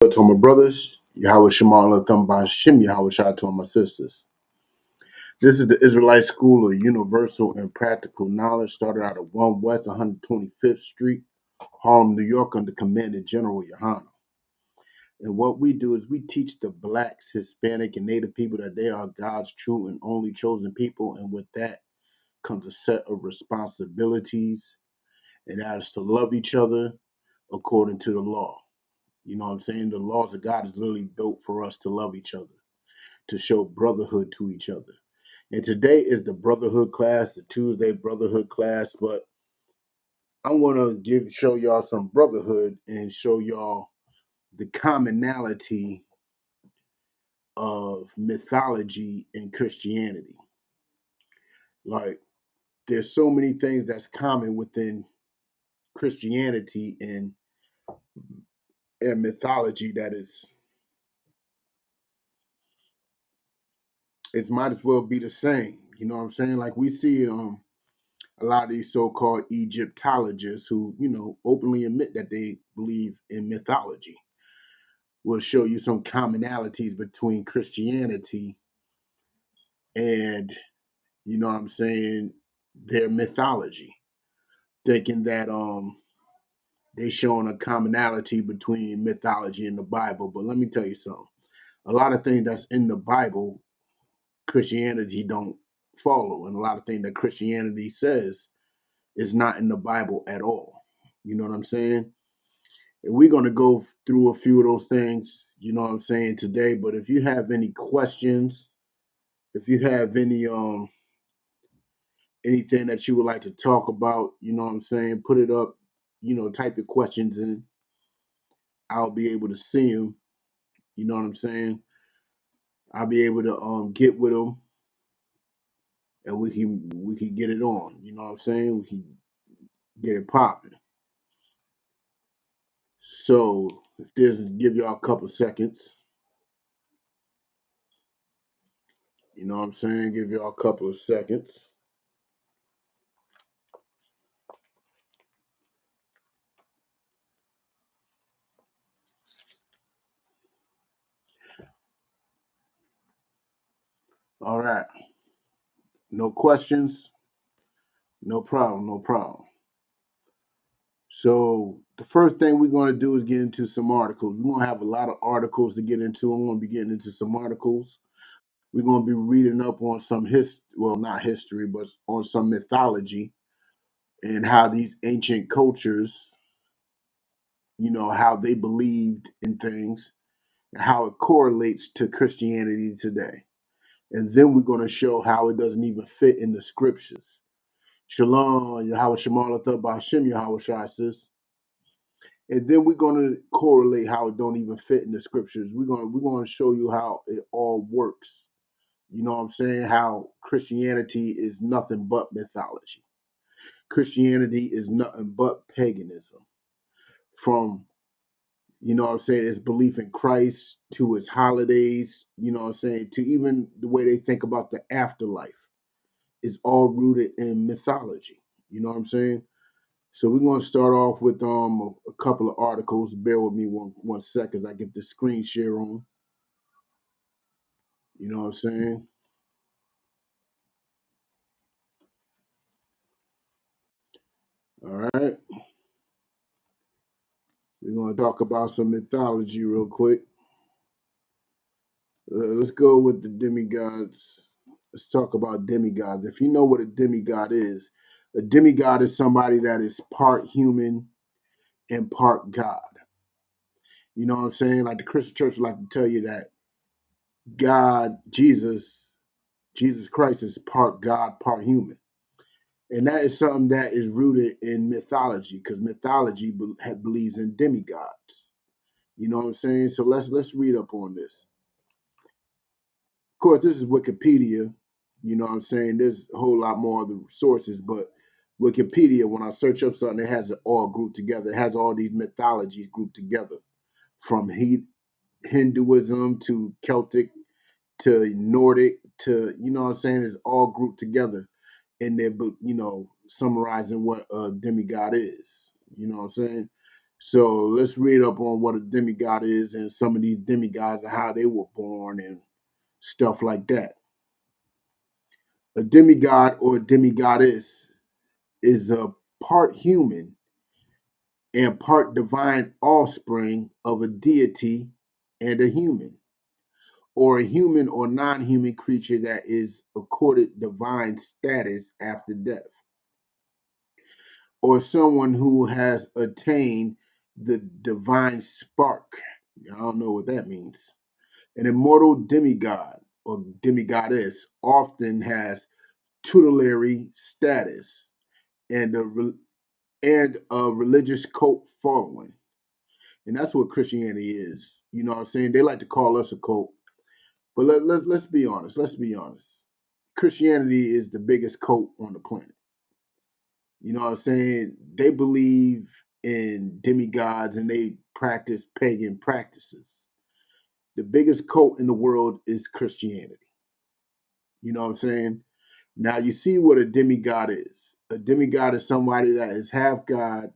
To my brothers, Yahweh Shemar Thumba Shem Yahweh Shah to my sisters. This is the Israelite School of Universal and Practical Knowledge, started out at 1 West 125th Street, Harlem, New York, under Commander General Yohana. And what we do is we teach the blacks, Hispanic, and Native people that they are God's true and only chosen people. And with that comes a set of responsibilities, and that is to love each other according to the law. You know what I'm saying? The laws of God is literally built for us to love each other, to show brotherhood to each other. And today is the Brotherhood class, the Tuesday Brotherhood class, but I'm gonna show y'all some brotherhood and show y'all the commonality of mythology and Christianity. Like there's so many things that's common within Christianity and mythology that it might as well be the same. You know what I'm saying? Like we see a lot of these so-called Egyptologists who, openly admit that they believe in mythology will show you some commonalities between Christianity and, you know what I'm saying, their mythology, thinking that they showing a commonality between mythology and the Bible. But let me tell you something. A lot of things that's in the Bible, Christianity don't follow. And a lot of things that Christianity says is not in the Bible at all. You know what I'm saying? And we're going to go through a few of those things, you know what I'm saying, today. But if you have any questions, if you have anything that you would like to talk about, you know what I'm saying, put it up, type your questions in. I'll be able to see them. You know what I'm saying? I'll be able to get with them, and we can get it on. You know what I'm saying? We can get it popping. So if this give y'all a couple seconds, you know what I'm saying? Give y'all a couple of seconds. All right. No questions? No problem, no problem. So the first thing we're going to do is get into some articles. We're going to have a lot of articles to get into. I'm going to be getting into some articles. We're going to be reading up on some not history, but on some mythology and how these ancient cultures, how they believed in things and how it correlates to Christianity today. And then we're going to show how it doesn't even fit in the scriptures. Shalom, Yahweh Shemar Ba'ashem Yahweh Shai, sis. And then we're going to correlate how it don't even fit in the scriptures. We're going to show you how it all works. You know what I'm saying? How Christianity is nothing but mythology. Christianity is nothing but paganism. From, you know what I'm saying, its belief in Christ to its holidays, you know what I'm saying, to even the way they think about the afterlife is all rooted in mythology. You know what I'm saying? So we're going to start off with a couple of articles. Bear with me one second as I get the screen share on. You know what I'm saying? All right. We're going to talk about some mythology real quick. Let's go with the demigods. Let's talk about demigods. If you know what a demigod is somebody that is part human and part God. You know what I'm saying? Like the Christian church would like to tell you that God, Jesus Christ is part God, part human. And that is something that is rooted in mythology because mythology believes in demigods. You know what I'm saying? So let's read up on this. Of course, this is Wikipedia. You know what I'm saying? There's a whole lot more of the sources, but Wikipedia, when I search up something, it has it all grouped together. It has all these mythologies grouped together from Hinduism to Celtic to Nordic to, you know what I'm saying? It's all grouped together in there, but, summarizing what a demigod is. You know what I'm saying? So let's read up on what a demigod is and some of these demigods and how they were born and stuff like that. A demigod or demigoddess is a part human and part divine offspring of a deity and a human, or a human or non human creature that is accorded divine status after death, or someone who has attained the divine spark. I don't know what that means. An immortal demigod or demigoddess often has tutelary status and a religious cult following. And that's what Christianity is. You know what I'm saying? They like to call us a cult. But let's be honest. Let's be honest. Christianity is the biggest cult on the planet. You know what I'm saying? They believe in demigods and they practice pagan practices. The biggest cult in the world is Christianity. You know what I'm saying? Now you see what a demigod is. A demigod is somebody that is half God,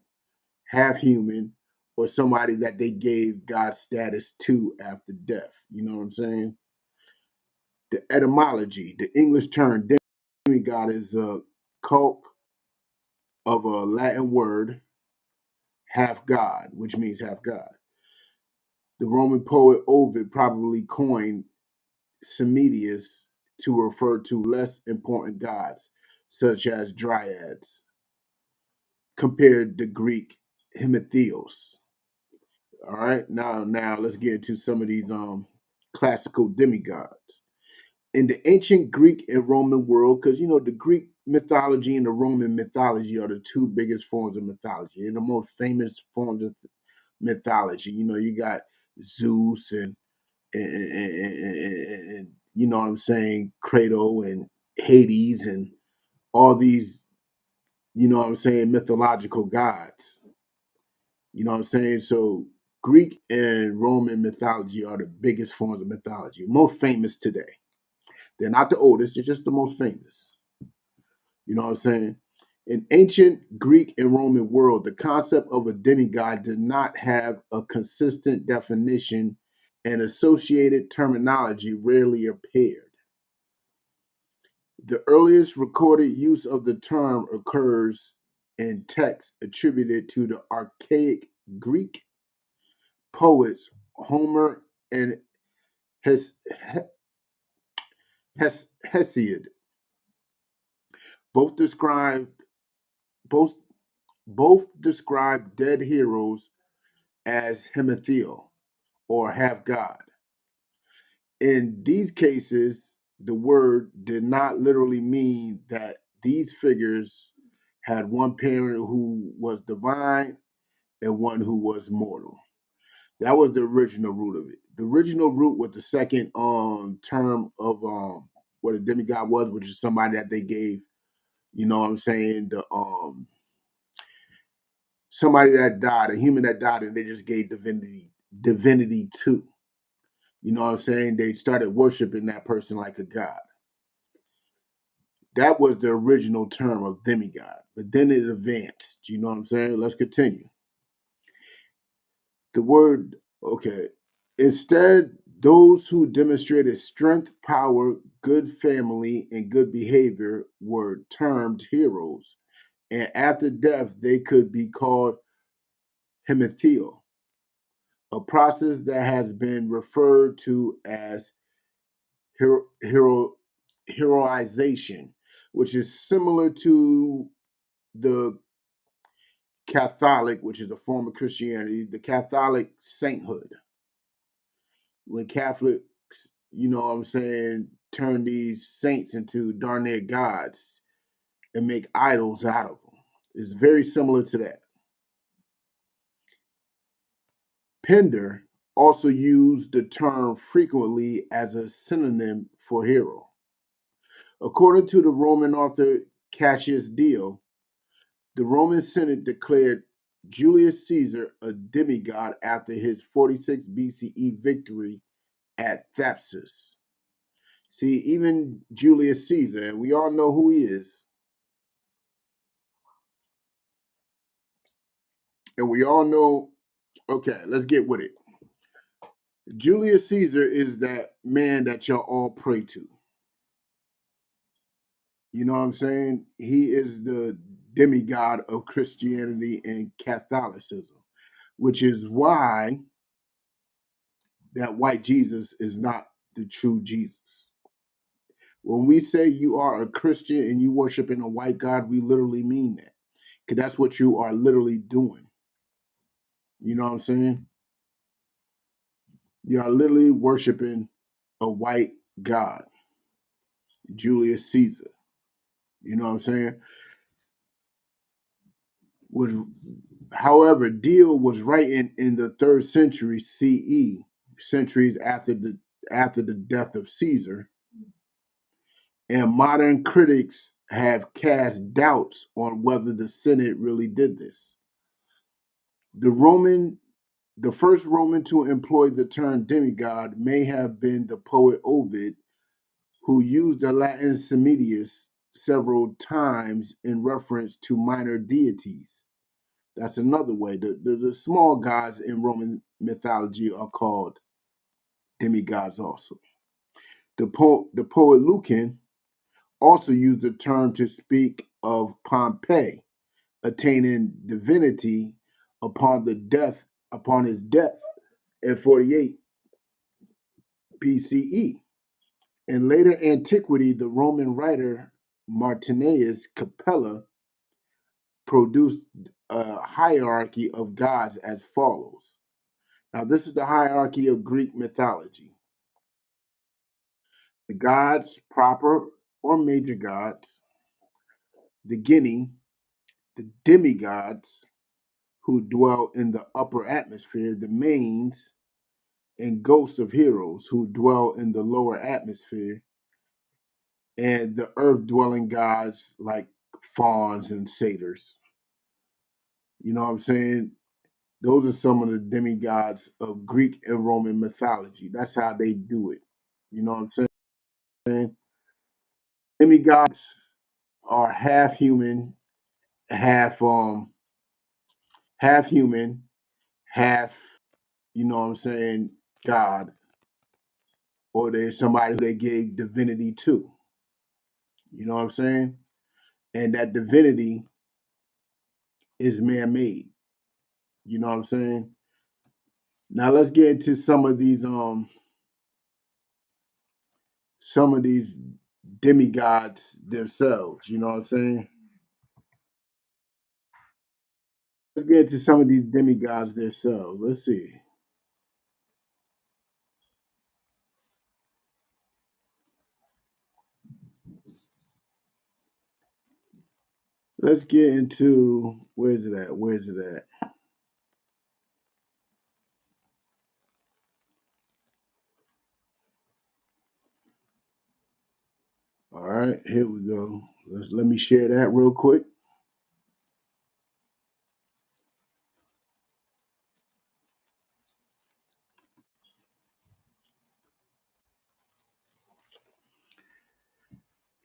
half human, or somebody that they gave God status to after death. You know what I'm saying? The etymology, the English term demigod is a cult of a Latin word, half God, which means half God. The Roman poet Ovid probably coined Semidius to refer to less important gods, such as dryads, compared to Greek Hierotheos. All right, now let's get into some of these classical demigods. In the ancient Greek and Roman world, because you know the Greek mythology and the Roman mythology are the two biggest forms of mythology and the most famous forms of mythology. You know, you got Zeus and you know what I'm saying, Kratos and Hades and all these, you know what I'm saying, mythological gods. You know what I'm saying? So Greek and Roman mythology are the biggest forms of mythology, most famous today. They're not the oldest, they're just the most famous. You know what I'm saying? In ancient Greek and Roman world, the concept of a demigod did not have a consistent definition and associated terminology rarely appeared. The earliest recorded use of the term occurs in texts attributed to the archaic Greek poets Homer and Hes- Hesiod. Both describe both both describe dead heroes as hemithil or half god. In these cases, the word did not literally mean that these figures had one parent who was divine and one who was mortal. That was the original root of it. The original root was the second term of what a demigod was, which is somebody that they gave, you know what I'm saying, the somebody that died, a human that died, and they just gave divinity to. You know what I'm saying? They started worshiping that person like a god. That was the original term of demigod, but then it advanced. You know what I'm saying? Let's continue. The word, okay. Instead, those who demonstrated strength, power, good family, and good behavior were termed heroes. And after death, they could be called hemithil, a process that has been referred to as hero, hero, heroization, which is similar to the Catholic, which is a form of Christianity, the Catholic sainthood. When Catholics, you know what I'm saying, turn these saints into darn near gods and make idols out of them. It's very similar to that. Pindar also used the term frequently as a synonym for hero. According to the Roman author Cassius Dio, the Roman Senate declared Julius Caesar a demigod after his 46 BCE victory at Thapsus. See, even Julius Caesar, and we all know who he is, and we all know Okay, let's get with it. Julius Caesar is that man that y'all all pray to. You know what I'm saying? He is the demigod of Christianity and Catholicism, which is why that white Jesus is not the true Jesus. When we say you are a Christian and you worshiping a white God, we literally mean that. Because that's what you are literally doing. You know what I'm saying? You are literally worshiping a white God, Julius Caesar. You know what I'm saying? Was However, Deal was writing in the 3rd century CE, centuries after the death of Caesar, and modern critics have cast doubts on whether the Senate really did this. The Roman the first Roman to employ the term demigod may have been the poet Ovid, who used the Latin semidius several times in reference to minor deities. That's another way. The small gods in Roman mythology are called demigods also. The poet Lucan also used the term to speak of Pompey attaining divinity upon his death in 48 BCE. In later antiquity, the Roman writer Martinus Capella produced a hierarchy of gods as follows. Now, this is the hierarchy of Greek mythology. The gods proper or major gods, the guinea, the demigods who dwell in the upper atmosphere, the mains, and ghosts of heroes who dwell in the lower atmosphere, and the earth dwelling gods like fauns and satyrs. You know what I'm saying? Those are some of the demigods of Greek and Roman mythology. That's how they do it. You know what I'm saying? Demigods are half human, half half human, half, you know what I'm saying, God, or there's somebody who they gave divinity to. You know what I'm saying? And that divinity is man-made. You know what I'm saying? Now let's get into some of these demigods themselves. You know what I'm saying? Let's get into some of these demigods themselves. Let's see. Let's get into where's it at? Where's it at? All right, here we go. Let me share that real quick.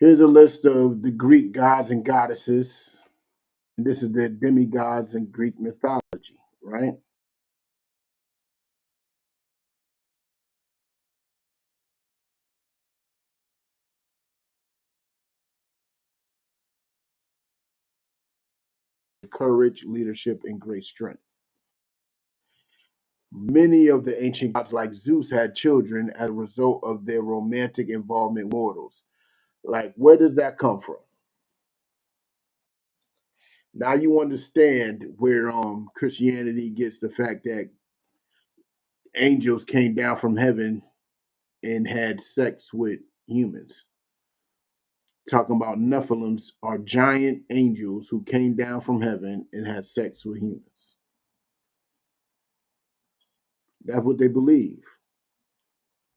Here's a list of the Greek gods and goddesses. And this is the demigods in Greek mythology, right? Courage, leadership, and great strength. Many of the ancient gods, like Zeus, had children as a result of their romantic involvement with mortals. Like, where does that come from? Now you understand where Christianity gets the fact that angels came down from heaven and had sex with humans. Talking about Nephilims are giant angels who came down from heaven and had sex with humans. That's what they believe.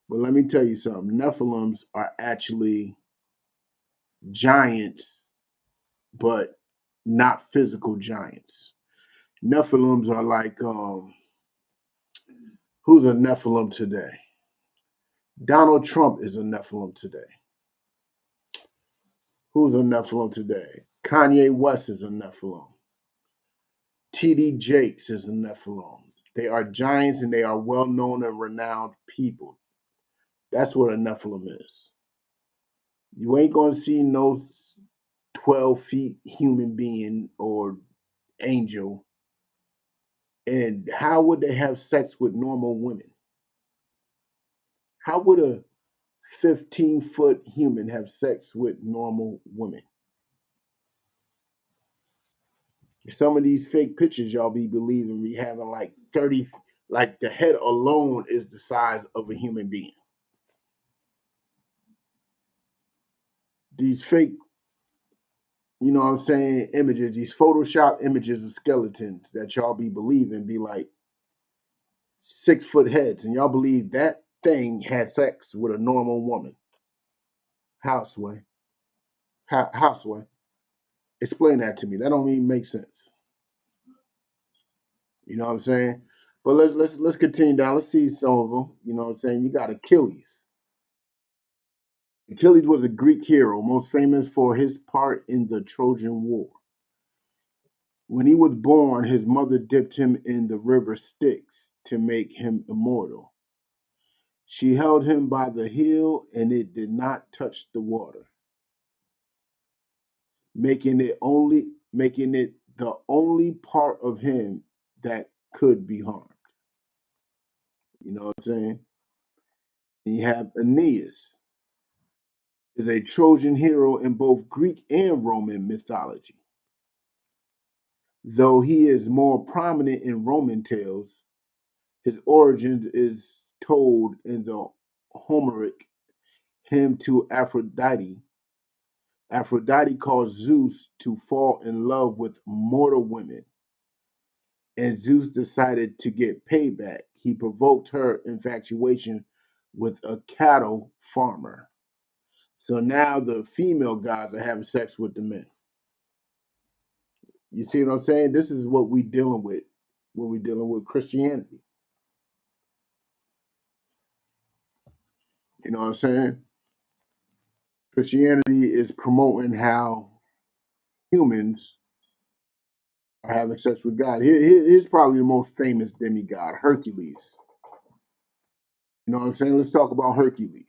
But let me tell you something. Nephilims are actually giants, but not physical giants. Nephilims are like who's a Nephilim today? Donald Trump is a Nephilim today. Who's a Nephilim today? Kanye West is a Nephilim. TD Jakes is a Nephilim. They are giants and they are well known and renowned people. That's what a Nephilim is. You ain't gonna see no 12 feet human being or angel. And how would they have sex with normal women? How would a 15-foot human have sex with normal women? Some of these fake pictures y'all be believing be having like 30, like the head alone is the size of a human being. These fake, you know what I'm saying, images, these Photoshop images of skeletons that y'all be believing be like 6-foot heads, and y'all believe that thing had sex with a normal woman. Houseway. Houseway. Explain that to me. That don't even make sense. You know what I'm saying? But let's continue down. Let's see some of them. You know what I'm saying? You got Achilles. Achilles was a Greek hero, most famous for his part in the Trojan War. When he was born, his mother dipped him in the river Styx to make him immortal. She held him by the heel and it did not touch the water, making it the only part of him that could be harmed. You know what I'm saying? And you have Aeneas, is a Trojan hero in both Greek and Roman mythology. Though he is more prominent in Roman tales, his origins is told in the Homeric hymn to Aphrodite. Aphrodite caused Zeus to fall in love with mortal women, and Zeus decided to get payback. He provoked her infatuation with a cattle farmer. So now the female gods are having sex with the men. You see what I'm saying? This is what we dealing with when we're dealing with Christianity. You know what I'm saying? Christianity is promoting how humans are having sex with God. Here's probably the most famous demigod, Hercules. You know what I'm saying? Let's talk about Hercules.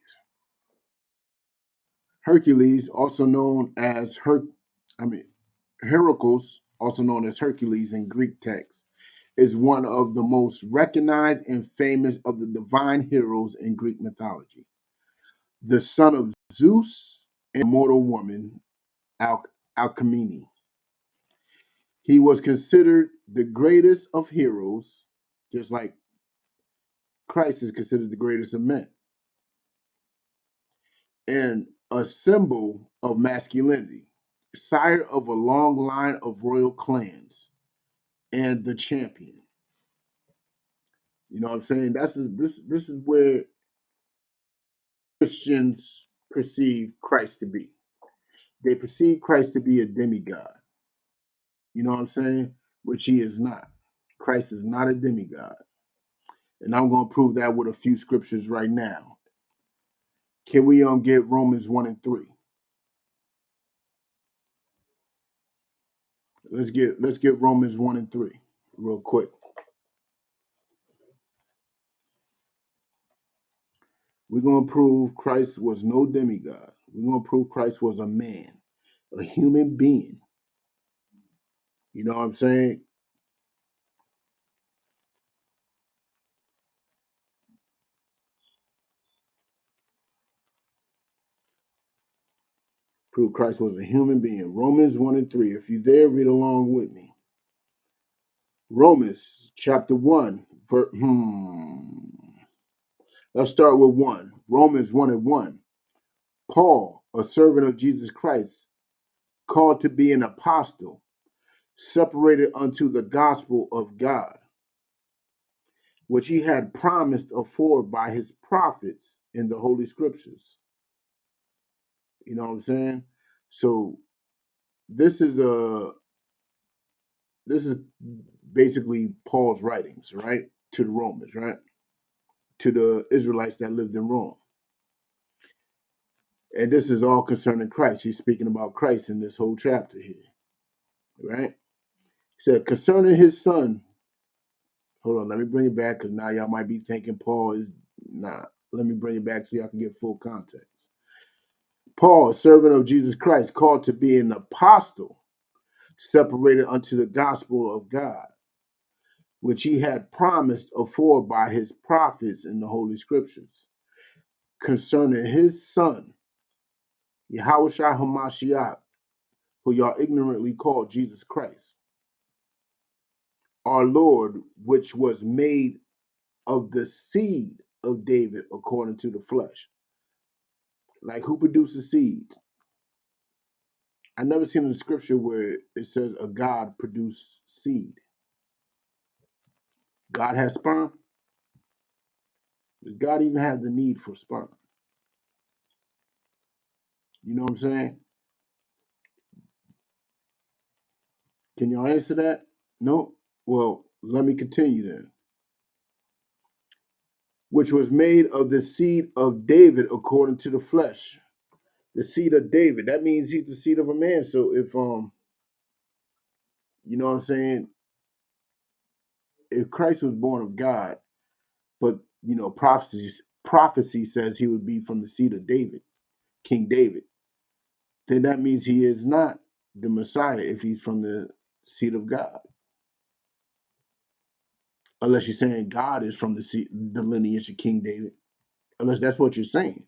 Hercules, also known as Heracles, also known as Hercules in Greek text, is one of the most recognized and famous of the divine heroes in Greek mythology. The son of Zeus and mortal woman, Alcmene. He was considered the greatest of heroes, just like Christ is considered the greatest of men, and a symbol of masculinity, sire of a long line of royal clans, and the champion. You know what I'm saying? This is where Christians perceive Christ to be. They perceive Christ to be a demigod. You know what I'm saying? Which he is not. Christ is not a demigod. And I'm going to prove that with a few scriptures right now. Can we get Romans 1 and 3? Let's get Romans 1 and 3 real quick. We're going to prove Christ was no demigod. We're going to prove Christ was a man, a human being. You know what I'm saying? Prove Christ was a human being. Romans 1 and 3. If you're there, read along with me. Romans chapter 1. Let's start with 1. Romans 1 and 1. Paul, a servant of Jesus Christ, called to be an apostle, separated unto the gospel of God, which he had promised afore by his prophets in the Holy Scriptures. You know what I'm saying? So this is basically Paul's writings, right? To the Romans, right? To the Israelites that lived in Rome. And this is all concerning Christ. He's speaking about Christ in this whole chapter here, right? He said, concerning his son, Hold on, let me bring it back because now y'all might be thinking Paul is not. Let me bring it back so y'all can get full context. Paul, a servant of Jesus Christ, called to be an apostle, separated unto the gospel of God, which he had promised afore by his prophets in the Holy Scriptures, concerning his son, Yahushua HaMashiach, who y'all ignorantly call Jesus Christ, our Lord, which was made of the seed of David according to the flesh. Like, who produces seeds? I never seen in the scripture where it says a God produced seed. God has sperm. Does God even have the need for sperm? You know what I'm saying? Can y'all answer that? No? Well, let me continue then. Which was made of the seed of David according to the flesh. The seed of David. That means he's the seed of a man. So if you know what I'm saying, if Christ was born of God, but you know, prophecy says he would be from the seed of David, King David, then that means he is not the Messiah if he's from the seed of God. Unless you're saying God is from the lineage of King David. Unless that's what you're saying.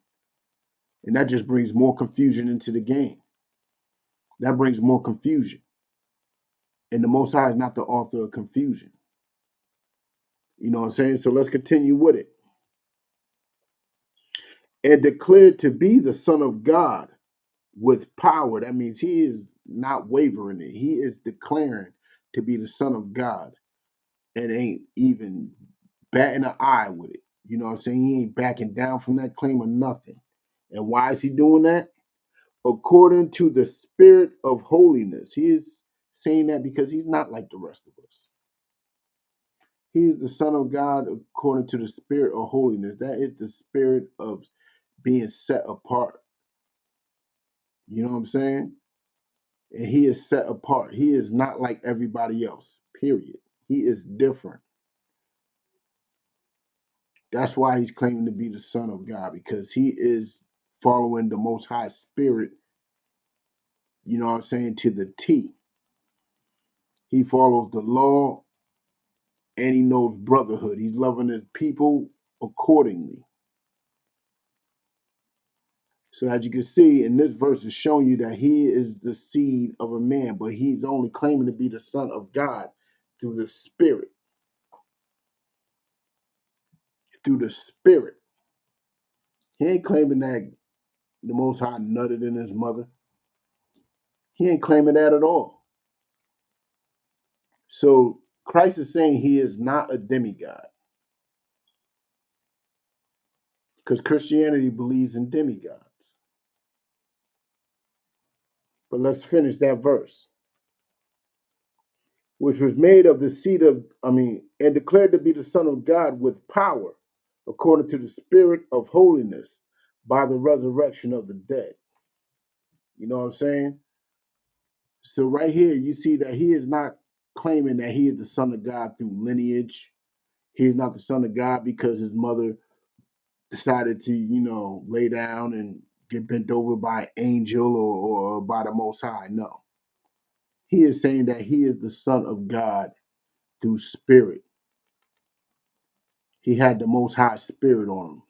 And that just brings more confusion into the game. That brings more confusion. And the Most High is not the author of confusion. You know what I'm saying? So let's continue with it. And declared to be the Son of God with power. That means he is not wavering it. He is declaring to be the Son of God and ain't even batting an eye with it. You know what I'm saying? He ain't backing down from that claim or nothing. And why is he doing that? According to the spirit of holiness. He is saying that because he's not like the rest of us. He is the Son of God according to the spirit of holiness. That is the spirit of being set apart. You know what I'm saying? And he is set apart. He is not like everybody else, period. He is different. That's why he's claiming to be the Son of God, because he is following the Most High Spirit, you know what I'm saying, to the T. He follows the law and he knows brotherhood. He's loving his people accordingly. So as you can see in this verse, it's showing you that he is the seed of a man, but he's only claiming to be the Son of God through the Spirit. Through the Spirit. He ain't claiming that the Most High nutted in his mother. He ain't claiming that at all. So Christ is saying he is not a demigod, because Christianity believes in demigods. But let's finish that verse. Which was made of the seed of, and declared to be the Son of God with power, according to the Spirit of holiness, by the resurrection of the dead. You know what I'm saying? So right here, you see that he is not claiming that he is the Son of God through lineage. He is not the Son of God because his mother decided to, lay down and get bent over by an angel or by the Most High. No. He is saying that he is the Son of God through spirit. He had the Most High Spirit on him.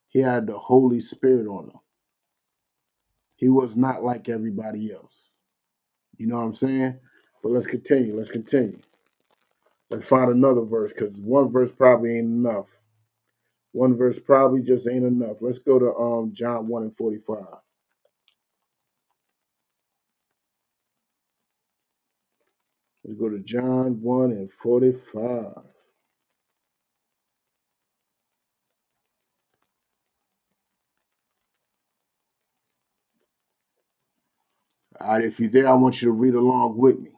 He had the Holy Spirit on him. He was not like everybody else. You know what I'm saying? But let's continue. Let's continue. Let's find another verse, because one verse probably ain't enough. One verse probably just ain't enough. Let's go to John 1 and 45. Let's go to John 1 and 45. All right, if you're there, I want you to read along with me.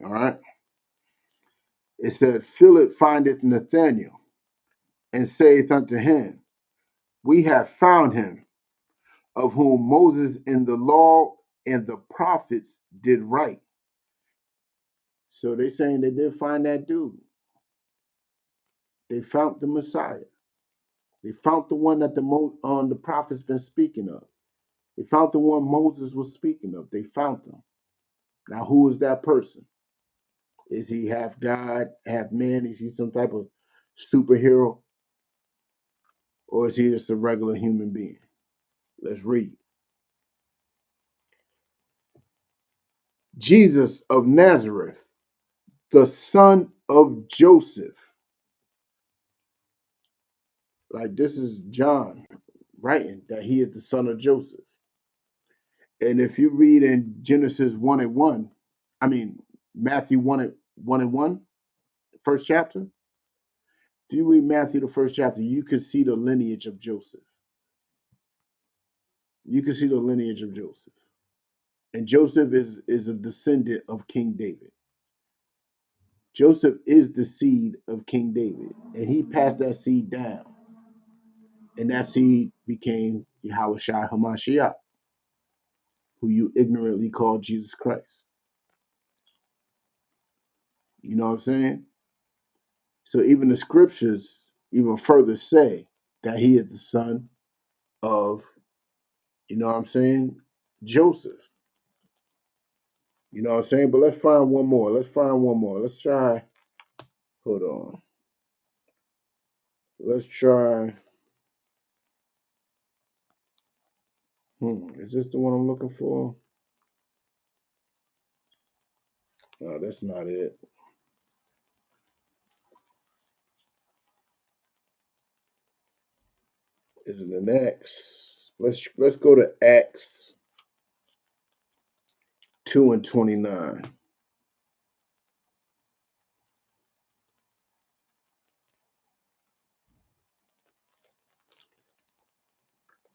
All right. It said, Philip findeth Nathanael and saith unto him, We have found him, of whom Moses in the law and the prophets did write, So they saying they did find that dude. They found the Messiah. They found the one that the prophets been speaking of. They found the one Moses was speaking of. They found him. Now, who is that person? Is he half God, half man? Is he some type of superhero? Or is he just a regular human being? Let's read. Jesus of Nazareth, the son of Joseph. Like this is John writing that he is the son of Joseph. And if you read in Genesis 1 and 1, I mean Matthew 1 and 1, first chapter, if you read Matthew the first chapter, you can see the lineage of Joseph. You can see the lineage of Joseph. And Joseph is a descendant of King David. Joseph is the seed of King David, and he passed that seed down. And that seed became Yahushua HaMashiach, who you ignorantly call Jesus Christ. You know what I'm saying? So even the scriptures even further say that he is the son of, you know what I'm saying, Joseph. You know what I'm saying? But let's find one more. Let's try, hold on. Let's try, is this the one I'm looking for? No, that's not it. Is it an Acts? Let's go to Acts 2 and 29.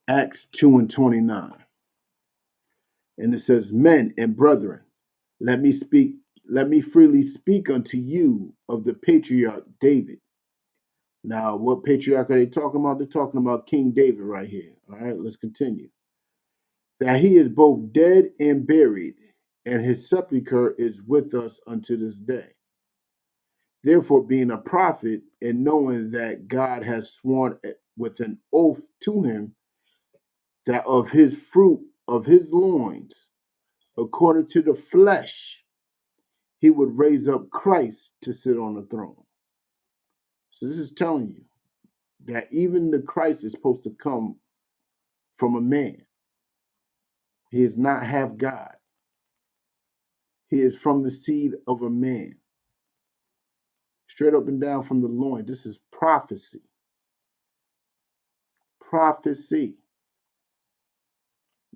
Acts 2 and 29. And it says, Men and brethren, let me freely speak unto you of the patriarch David. Now, what patriarch are they talking about? They're talking about King David right here. All right, let's continue. That he is both dead and buried, and his sepulchre is with us unto this day. Therefore, being a prophet, and knowing that God has sworn with an oath to him that of his fruit of his loins, according to the flesh, he would raise up Christ to sit on the throne. So this is telling you that even the Christ is supposed to come from a man. He is not half God. He is from the seed of a man. Straight up and down from the loin. This is prophecy. Prophecy.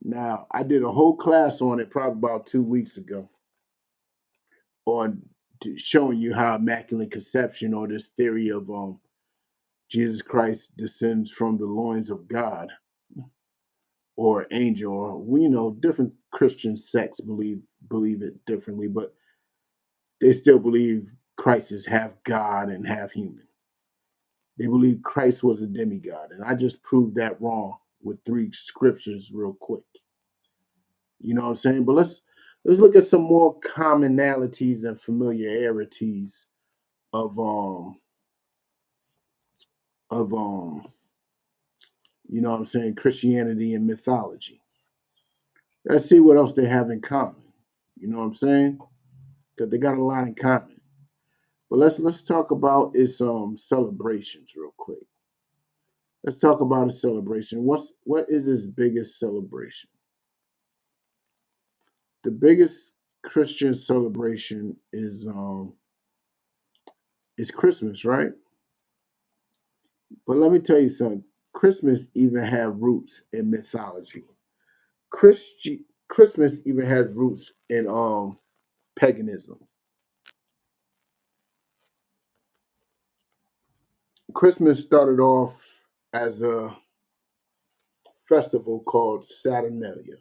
Now, I did a whole class on it probably about 2 weeks ago on showing you how immaculate conception, or this theory of Jesus Christ descends from the loins of God or angel, or different Christian sects believe it differently, but they still believe Christ is half God and half human. They believe Christ was a demigod, and I just proved that wrong with 3 scriptures real quick. You know what I'm saying? But let's look at some more commonalities and familiarities of of you know what I'm saying, Christianity and mythology. Let's see what else they have in common. You know what I'm saying? Because they got a lot in common. But let's talk about its celebrations real quick. Let's talk about a celebration. What is its biggest celebration? The biggest Christian celebration is Christmas, right? But let me tell you something. Christmas even have roots in mythology. Christmas even has roots in paganism. Christmas started off as a festival called Saturnalia.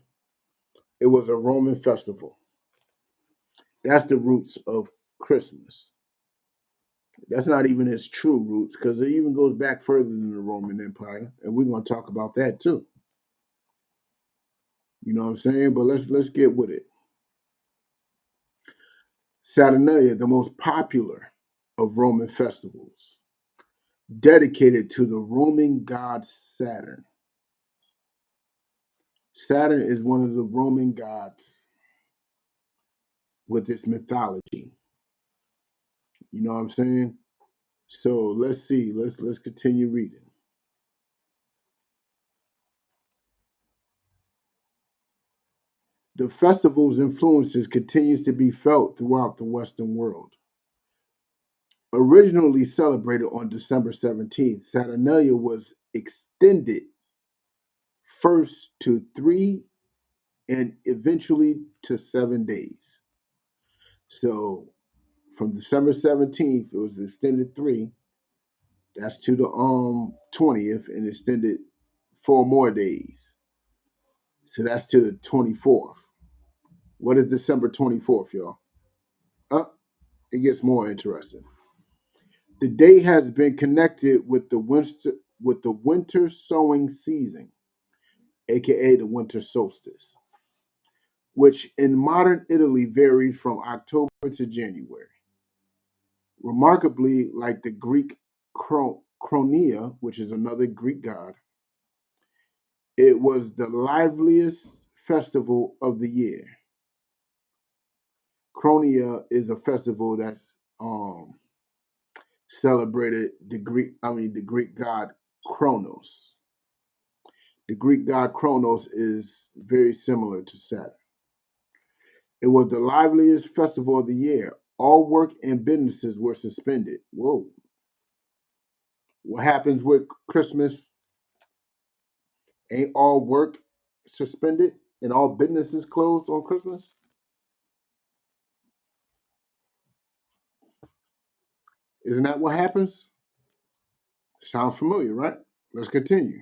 It was a Roman festival. That's the roots of Christmas. That's not even its true roots, because it even goes back further than the Roman Empire, and we're going to talk about that too. You know what I'm saying? But let's get with it. Saturnalia, the most popular of Roman festivals, dedicated to the Roman god Saturn. Saturn is one of the Roman gods with its mythology. You know what I'm saying? So let's see. Let's continue reading. The festival's influences continues to be felt throughout the Western world. Originally celebrated on December 17th, Saturnalia was extended first to 3 and eventually to 7 days. So from December 17th, it was extended 3. That's to the 20th and extended 4 more days. So that's to the 24th. What is December 24th, y'all? Uh, it gets more interesting. The day has been connected with the winter sowing season, aka the winter solstice, which in modern Italy varies from October to January. Remarkably, like the Greek Chronia, which is another Greek god, it was the liveliest festival of the year. Chronia is a festival that's celebrated the Greek god Kronos. The Greek god Kronos is very similar to Saturn. It was the liveliest festival of the year. All work and businesses were suspended. Whoa. What happens with Christmas? Ain't all work suspended and all businesses closed on Christmas? Isn't that what happens? Sounds familiar, right? Let's continue.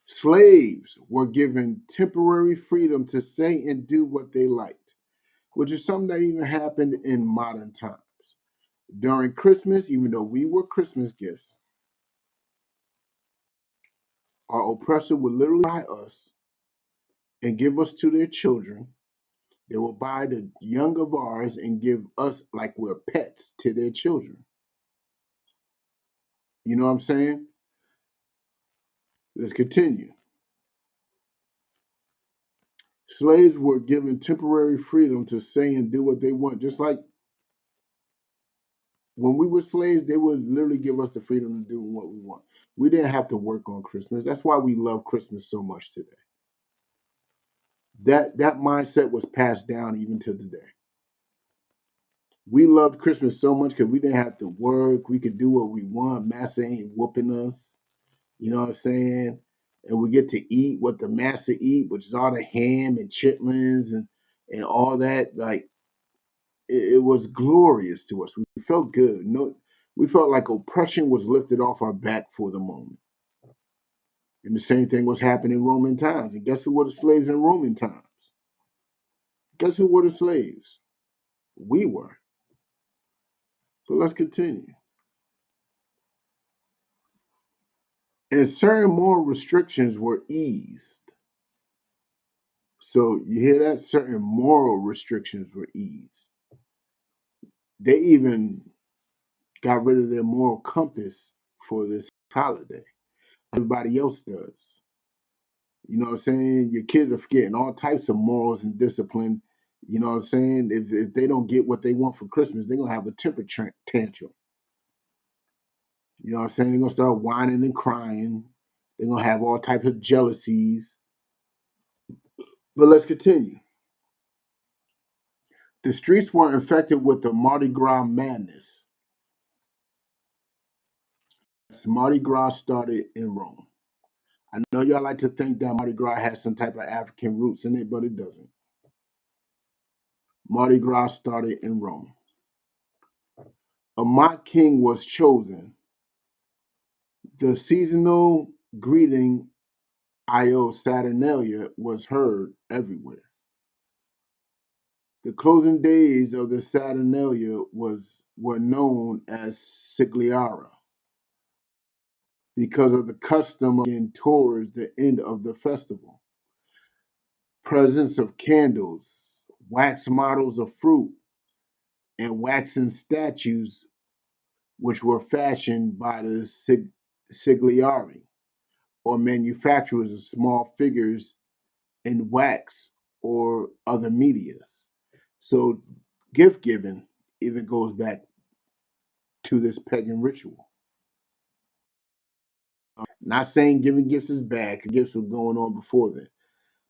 Slaves were given temporary freedom to say and do what they liked, which is something that even happened in modern times. During Christmas, even though we were Christmas gifts, our oppressor would literally buy us and give us to their children. They will buy the young of ours and give us like we're pets to their children. You know what I'm saying? Let's continue. Slaves were given temporary freedom to say and do what they want. Just like when we were slaves, they would literally give us the freedom to do what we want. We didn't have to work on Christmas. That's why we love Christmas so much today. That mindset was passed down even to today. We loved Christmas so much because we didn't have to work. We could do what we want. Massa ain't whooping us. You know what I'm saying? And we get to eat what the massa eat, which is all the ham and chitlins and all that. Like it was glorious to us. We felt good. No, we felt like oppression was lifted off our back for the moment. And the same thing was happening in Roman times. And guess who were the slaves in Roman times? Guess who were the slaves? We were. So let's continue. And certain more restrictions were eased. So you hear that? Certain moral restrictions were eased. They even got rid of their moral compass for this holiday. Everybody else does. You know what I'm saying? Your kids are forgetting all types of morals and discipline. You know what I'm saying? If they don't get what they want for Christmas, they're going to have a temper tantrum. You know what I'm saying? They're going to start whining and crying. They're going to have all types of jealousies. But let's continue. The streets were infected with the Mardi Gras madness. Mardi Gras started in Rome. I know y'all like to think that Mardi Gras has some type of African roots in it, but it doesn't. Mardi Gras started in Rome. A mock king was chosen. The seasonal greeting Io Saturnalia was heard everywhere. The closing days of the Saturnalia were known as Sigliara because of the custom of getting towards the end of the festival. Presents of candles, wax models of fruit, and waxen statues, which were fashioned by the Sigliari, or manufacturers of small figures in wax or other medias. So gift giving even goes back to this pagan ritual. Not saying giving gifts is bad, because gifts were going on before then.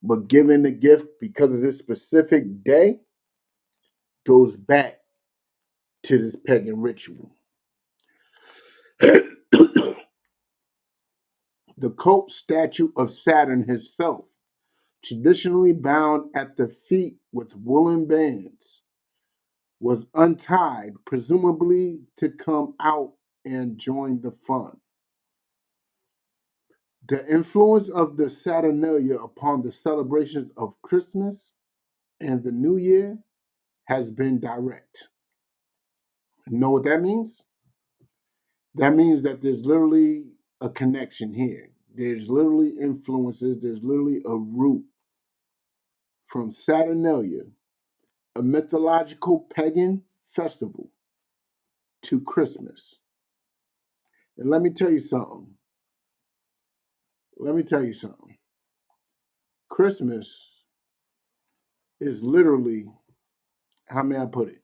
But giving the gift because of this specific day goes back to this pagan ritual. The cult statue of Saturn himself, traditionally bound at the feet with woolen bands, was untied, presumably to come out and join the fun. The influence of the Saturnalia upon the celebrations of Christmas and the New Year has been direct. You know what that means? That means that there's literally a connection here. There's literally influences, there's literally a root from Saturnalia, a mythological pagan festival, to Christmas. And let me tell you something. Let me tell you something. Christmas is literally, how may I put it?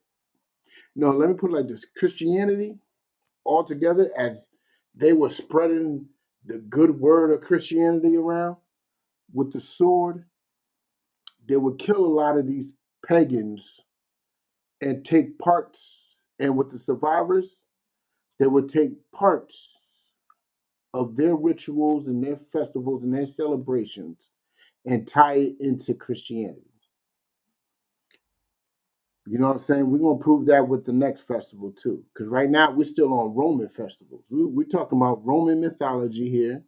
No, let me put it like this. Christianity altogether, as they were spreading the good word of Christianity around with the sword, they would kill a lot of these pagans and take parts, and with the survivors, they would take parts of their rituals and their festivals and their celebrations and tie it into Christianity. You know what I'm saying? We're gonna prove that with the next festival too, because right now we're still on Roman festivals. We're talking about Roman mythology here.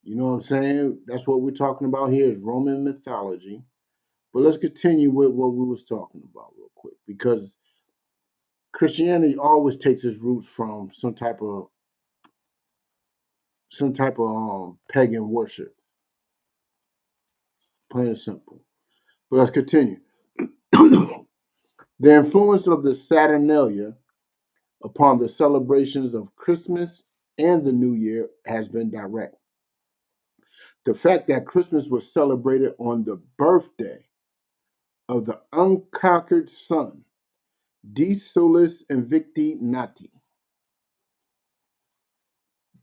You know what I'm saying? That's what we're talking about here is Roman mythology. But let's continue with what we was talking about real quick, because Christianity always takes its roots from some type of pagan worship, plain and simple. But let's continue. The influence of the Saturnalia upon the celebrations of Christmas and the New Year has been direct. The fact that Christmas was celebrated on the birthday of the unconquered sun, De Solis Invicti Nati,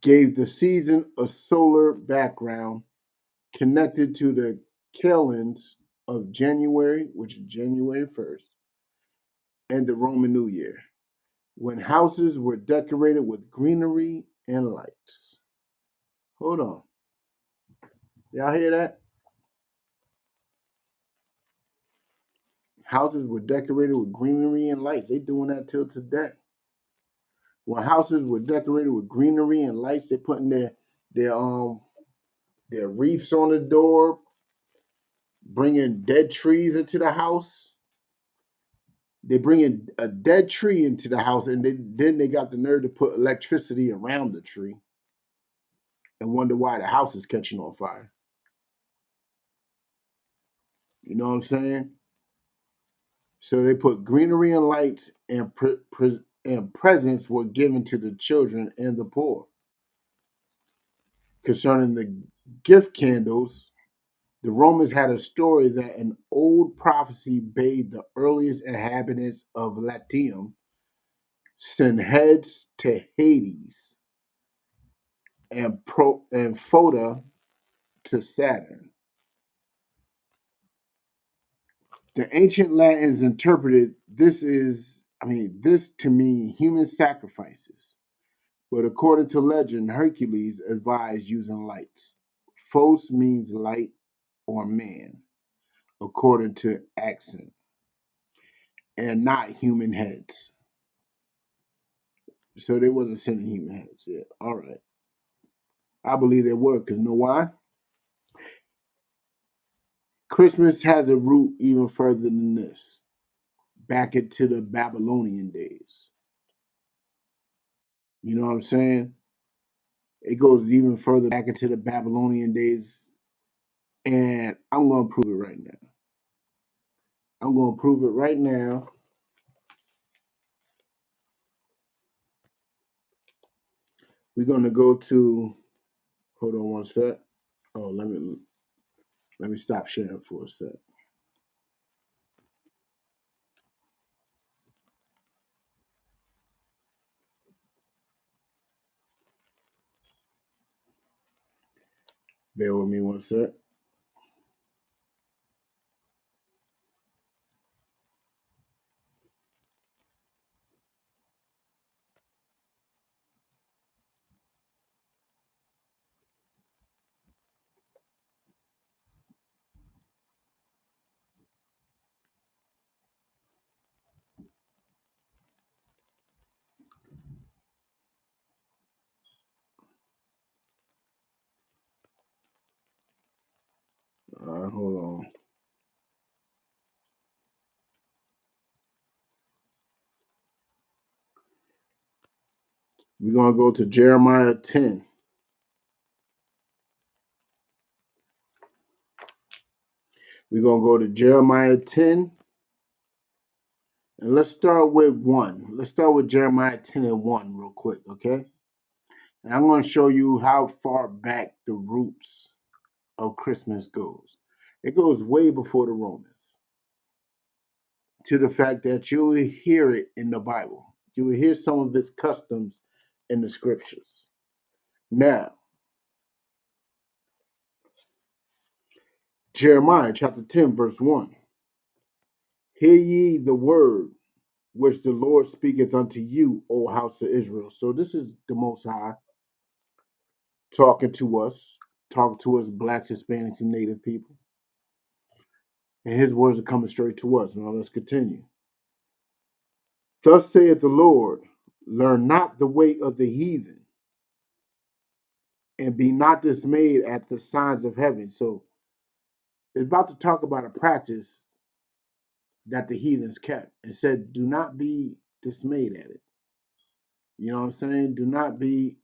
gave the season a solar background connected to the kalends of January, which is January 1st, and the Roman New Year, when houses were decorated with greenery and lights. Hold on. Y'all hear that? Houses were decorated with greenery and lights. They doing that till today. When houses were decorated with greenery and lights, they putting their their wreaths on the door, bringing dead trees into the house. They bring in a dead tree into the house, and then they got the nerve to put electricity around the tree and wonder why the house is catching on fire. You know what I'm saying? So they put greenery and lights, and presents were given to the children and the poor. Concerning the gift candles, the Romans had a story that an old prophecy bade the earliest inhabitants of Latium send heads to Hades and Phoda to Saturn. The ancient Latins interpreted this to mean human sacrifices. But according to legend, Hercules advised using lights. Phos means light or man, according to accent, and not human heads. So they wasn't sending human heads yet. All right. I believe they were, because you know why? Christmas has a root even further than this, back into the Babylonian days. You know what I'm saying? It goes even further back into the Babylonian days, and I'm going to prove it right now. I'm going to prove it right now. We're going to go to, hold on one sec. Oh, let me stop sharing for a sec. Bear with me one sec. Hold on. We're going to go to Jeremiah 10. We're going to go to Jeremiah 10. And let's start with 1. Let's start with Jeremiah 10 and 1 real quick, okay? And I'm going to show you how far back the roots of Christmas goes. It goes way before the Romans, to the fact that you will hear it in the Bible. You will hear some of its customs in the scriptures. Now, Jeremiah chapter 10, verse 1. Hear ye the word which the Lord speaketh unto you, O house of Israel. So this is the Most High talking to us, blacks, Hispanics, and Native people. And his words are coming straight to us. Now let's continue. Thus saith the Lord, learn not the way of the heathen, and be not dismayed at the signs of heaven. So it's about to talk about a practice that the heathens kept, and said, do not be dismayed at it. You know what I'm saying? Do not be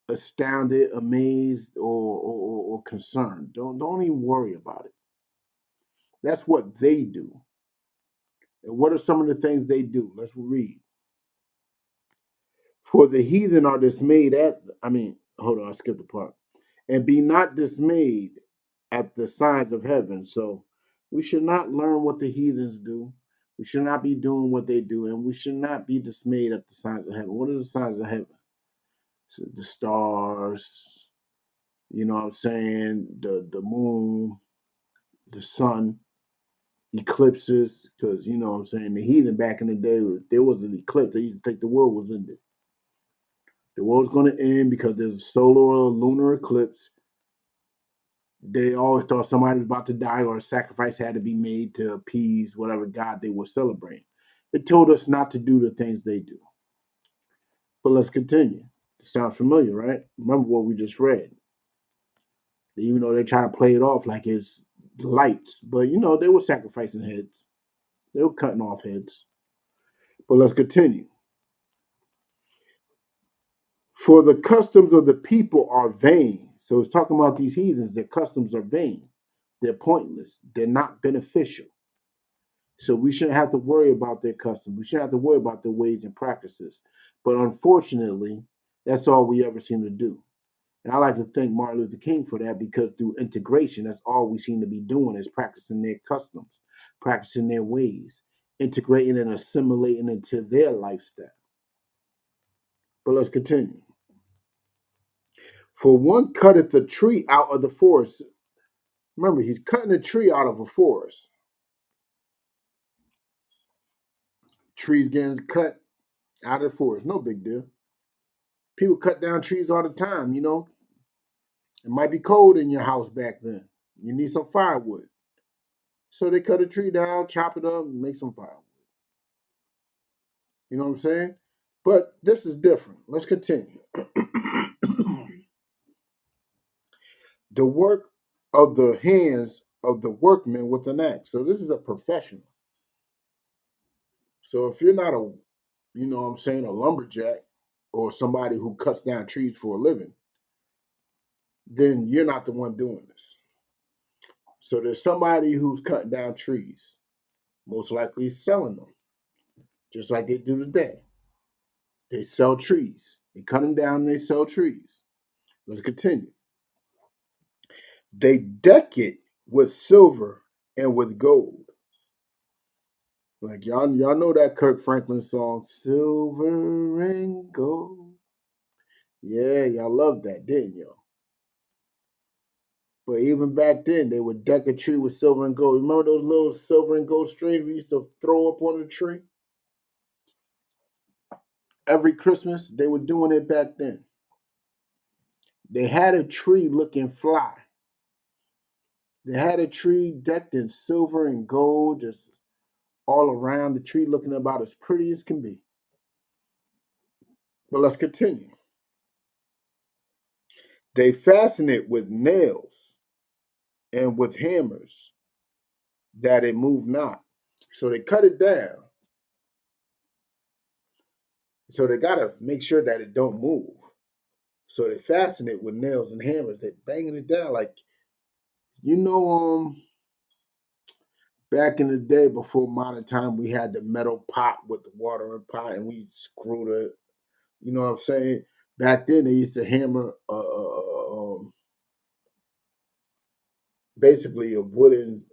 astounded, amazed, or concerned. Don't even worry about it. That's what they do. And what are some of the things they do? Let's read. For the heathen are dismayed hold on, I skipped a part. And be not dismayed at the signs of heaven. So we should not learn what the heathens do. We should not be doing what they do, and we should not be dismayed at the signs of heaven. What are the signs of heaven? So the stars, you know what I'm saying? The moon, the sun, eclipses, because you know what I'm saying, the heathen back in the day, there was an eclipse. They used to think the world was ended. The world's going to end because there's a solar or lunar eclipse. They always thought somebody was about to die or a sacrifice had to be made to appease whatever god they were celebrating. It told us not to do the things they do. But let's continue. It sounds familiar, right? Remember what we just read. Even though they try to play it off like it's lights, but you know, they were sacrificing heads. They were cutting off heads. But let's continue. For the customs of the people are vain. So it's talking about these heathens. Their customs are vain. They're pointless. They're not beneficial. So we shouldn't have to worry about their customs. We shouldn't have to worry about their ways and practices. But unfortunately, that's all we ever seem to do. And I like to thank Martin Luther King for that, because through integration, that's all we seem to be doing is practicing their customs, practicing their ways, integrating and assimilating into their lifestyle. But let's continue. For one cutteth the tree out of the forest. Remember, he's cutting a tree out of a forest. Trees getting cut out of the forest, no big deal. People cut down trees all the time, you know. It might be cold in your house back then. You need some firewood. So they cut a tree down, chop it up, and make some firewood. You know what I'm saying? But this is different. Let's continue. The work of the hands of the workman with an axe. So this is a professional. So if you're not a, you know what I'm saying, a lumberjack or somebody who cuts down trees for a living, then you're not the one doing this. So there's somebody who's cutting down trees. most likely selling them, just like they do today. They sell trees. They cut them down and they sell trees. Let's continue. They deck it with silver and with gold. Like y'all know that Kirk Franklin song, Silver and Gold. Yeah, y'all loved that, didn't y'all? But even back then, they would deck a tree with silver and gold. Remember those little silver and gold strings we used to throw up on the tree? Every Christmas, they were doing it back then. They had a tree looking fly. They had a tree decked in silver and gold, just all around the tree, looking about as pretty as can be. But let's continue. They fasten it with nails and with hammers that it move not. So they cut it down. So they gotta make sure that it don't move. So they fasten it with nails and hammers. They banging it down like you know. Back in the day before modern time, we had the metal pot with the watering pot, and we screwed it. You know what I'm saying? Back then, they used to hammer basically a wooden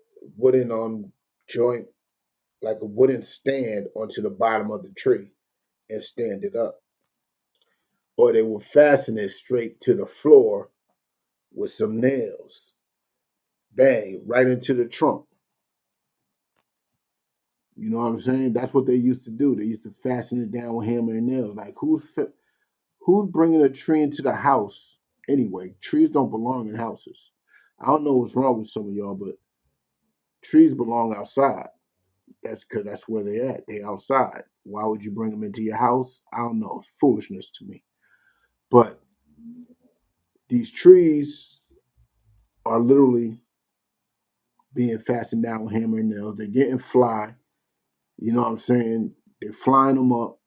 joint, like a wooden stand, onto the bottom of the tree and stand it up, or they would fasten it straight to the floor with some nails. Bang, right into the trunk. You know what I'm saying? That's what they used to do. They used to fasten it down with hammer and nails. Like who's bringing a tree into the house anyway? Trees don't belong in houses. I don't know what's wrong with some of y'all, but trees belong outside. That's because that's where they at. They outside. Why would you bring them into your house? I don't know. It's foolishness to me. But these trees are literally being fastened down with hammer and nails. They're getting fly. You know what I'm saying? They're flying them up.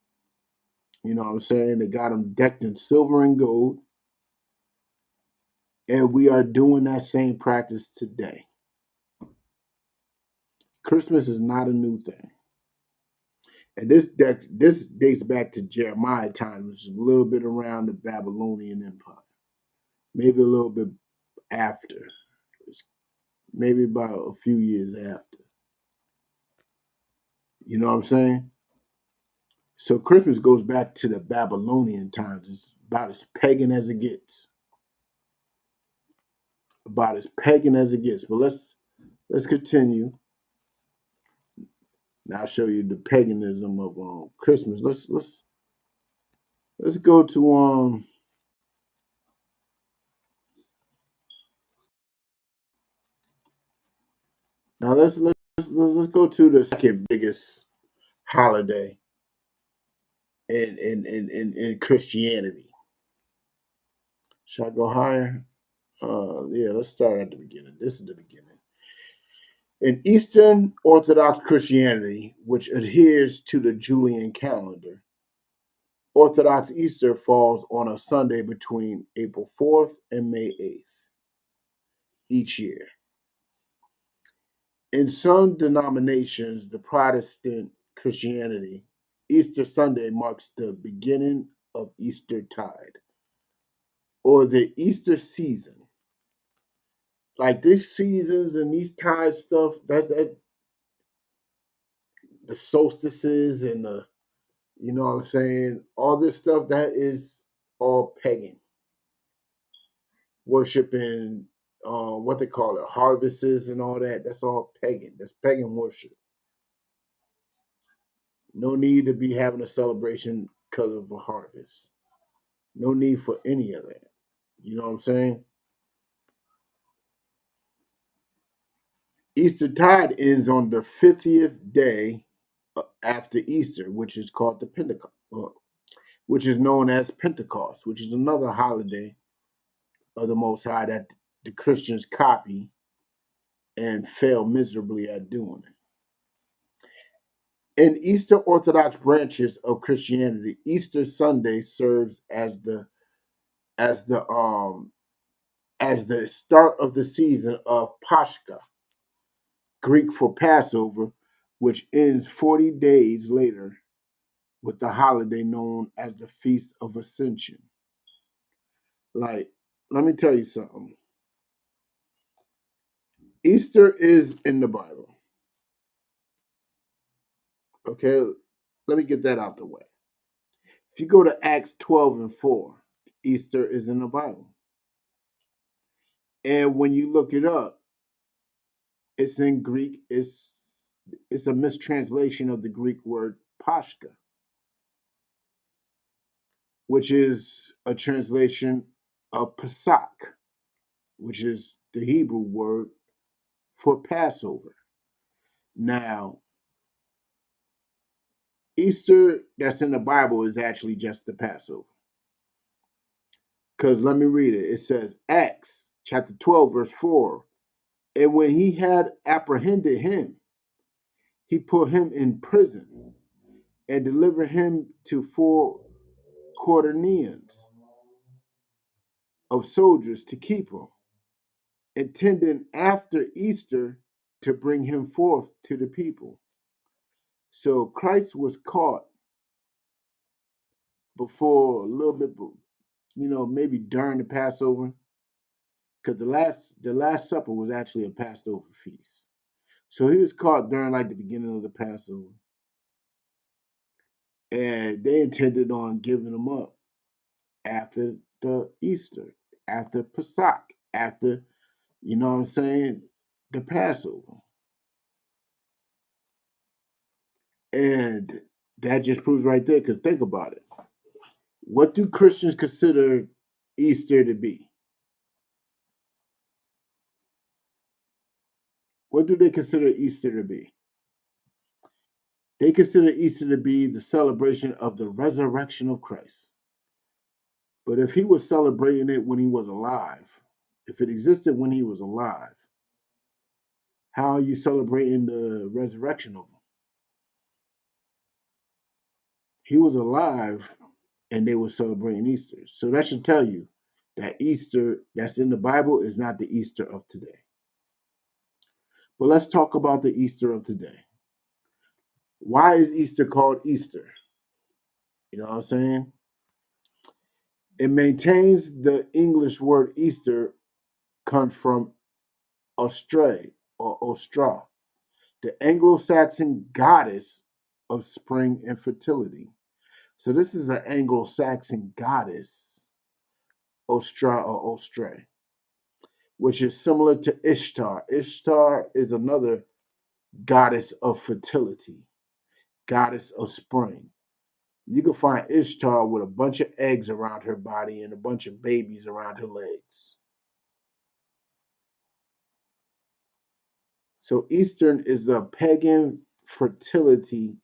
You know what I'm saying? They got them decked in silver and gold. And we are doing that same practice today. Christmas is not a new thing. And this dates back to Jeremiah time, which is a little bit around the Babylonian Empire. Maybe a little bit after. It's maybe about a few years after. You know what I'm saying? So Christmas goes back to the Babylonian times. It's about as pagan as it gets. About as pagan as it gets. But let's continue. Now I'll show you the paganism of Christmas. Let's go to now let's go to the second biggest holiday in Christianity. Should I go higher? Yeah, let's start at the beginning. This is the beginning. In Eastern Orthodox Christianity, which adheres to the Julian calendar, Orthodox Easter falls on a Sunday between April 4th and May 8th each year. In some denominations, the Protestant Christianity, Easter Sunday marks the beginning of Easter tide or the Easter season. Like these seasons and these tide stuff, that the solstices and the you know what I'm saying, all this stuff that is all pagan. Worshiping what they call it, harvests and all that. That's all pagan. That's pagan worship. No need to be having a celebration because of a harvest. No need for any of that. You know what I'm saying? Easter tide ends on the 50th day after Easter, which is called the Pentecost, which is known as Pentecost, which is another holiday of the Most High that the Christians copy and fail miserably at doing it. In Eastern Orthodox branches of Christianity, Easter Sunday serves as the um as the start of the season of Pascha, Greek for Passover, which ends 40 days later with the holiday known as the Feast of Ascension. Like, let me tell you something. Easter is in the Bible. Okay, let me get that out the way. If you go to Acts 12 and 4, Easter is in the Bible. And when you look it up, it's in Greek. It's a mistranslation of the Greek word Pascha, which is a translation of Pesach, which is the Hebrew word for Passover. Now, Easter that's in the Bible is actually just the Passover. Because let me read it. It says, Acts chapter 12, verse 4. And when he had apprehended him, he put him in prison and delivered him to 4 quaternions of soldiers to keep him, intending after Easter to bring him forth to the people. So Christ was caught before a little bit, maybe during the Passover, because the Last Supper was actually a Passover feast. So he was caught during like the beginning of the Passover, and they intended on giving him up after the Easter, after Pesach, after the Passover. And that just proves right there, because think about it. What do Christians consider Easter to be? What do they consider Easter to be? They consider Easter to be the celebration of the resurrection of Christ. But if he was celebrating it when he was alive, if it existed when he was alive, how are you celebrating the resurrection of him? He was alive and they were celebrating Easter. So that should tell you that Easter that's in the Bible is not the Easter of today. But let's talk about the Easter of today. Why is Easter called Easter? You know what I'm saying? It maintains the English word Easter comes from Ostray or Ostra, the Anglo-Saxon goddess of spring and fertility. So this is an Anglo-Saxon goddess, Ostra or Ostray, which is similar to Ishtar. Ishtar is another goddess of fertility, goddess of spring. You can find Ishtar with a bunch of eggs around her body and a bunch of babies around her legs. So Eastern is a pagan fertility